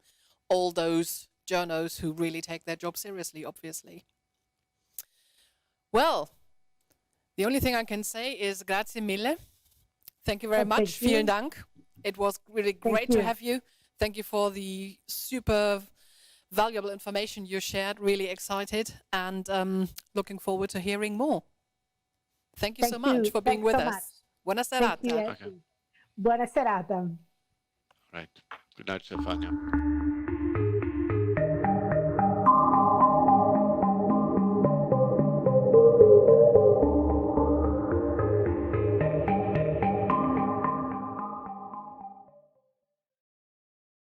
all those journos who really take their job seriously, obviously. Well, the only thing I can say is grazie mille. Thank you very much. Vielen Dank. It was really great to have you. Thank you for the super valuable information you shared. Really excited and looking forward to hearing more. Thank you so much for being with us. Buona serata. Buona serata. Right. Good night, Stefania.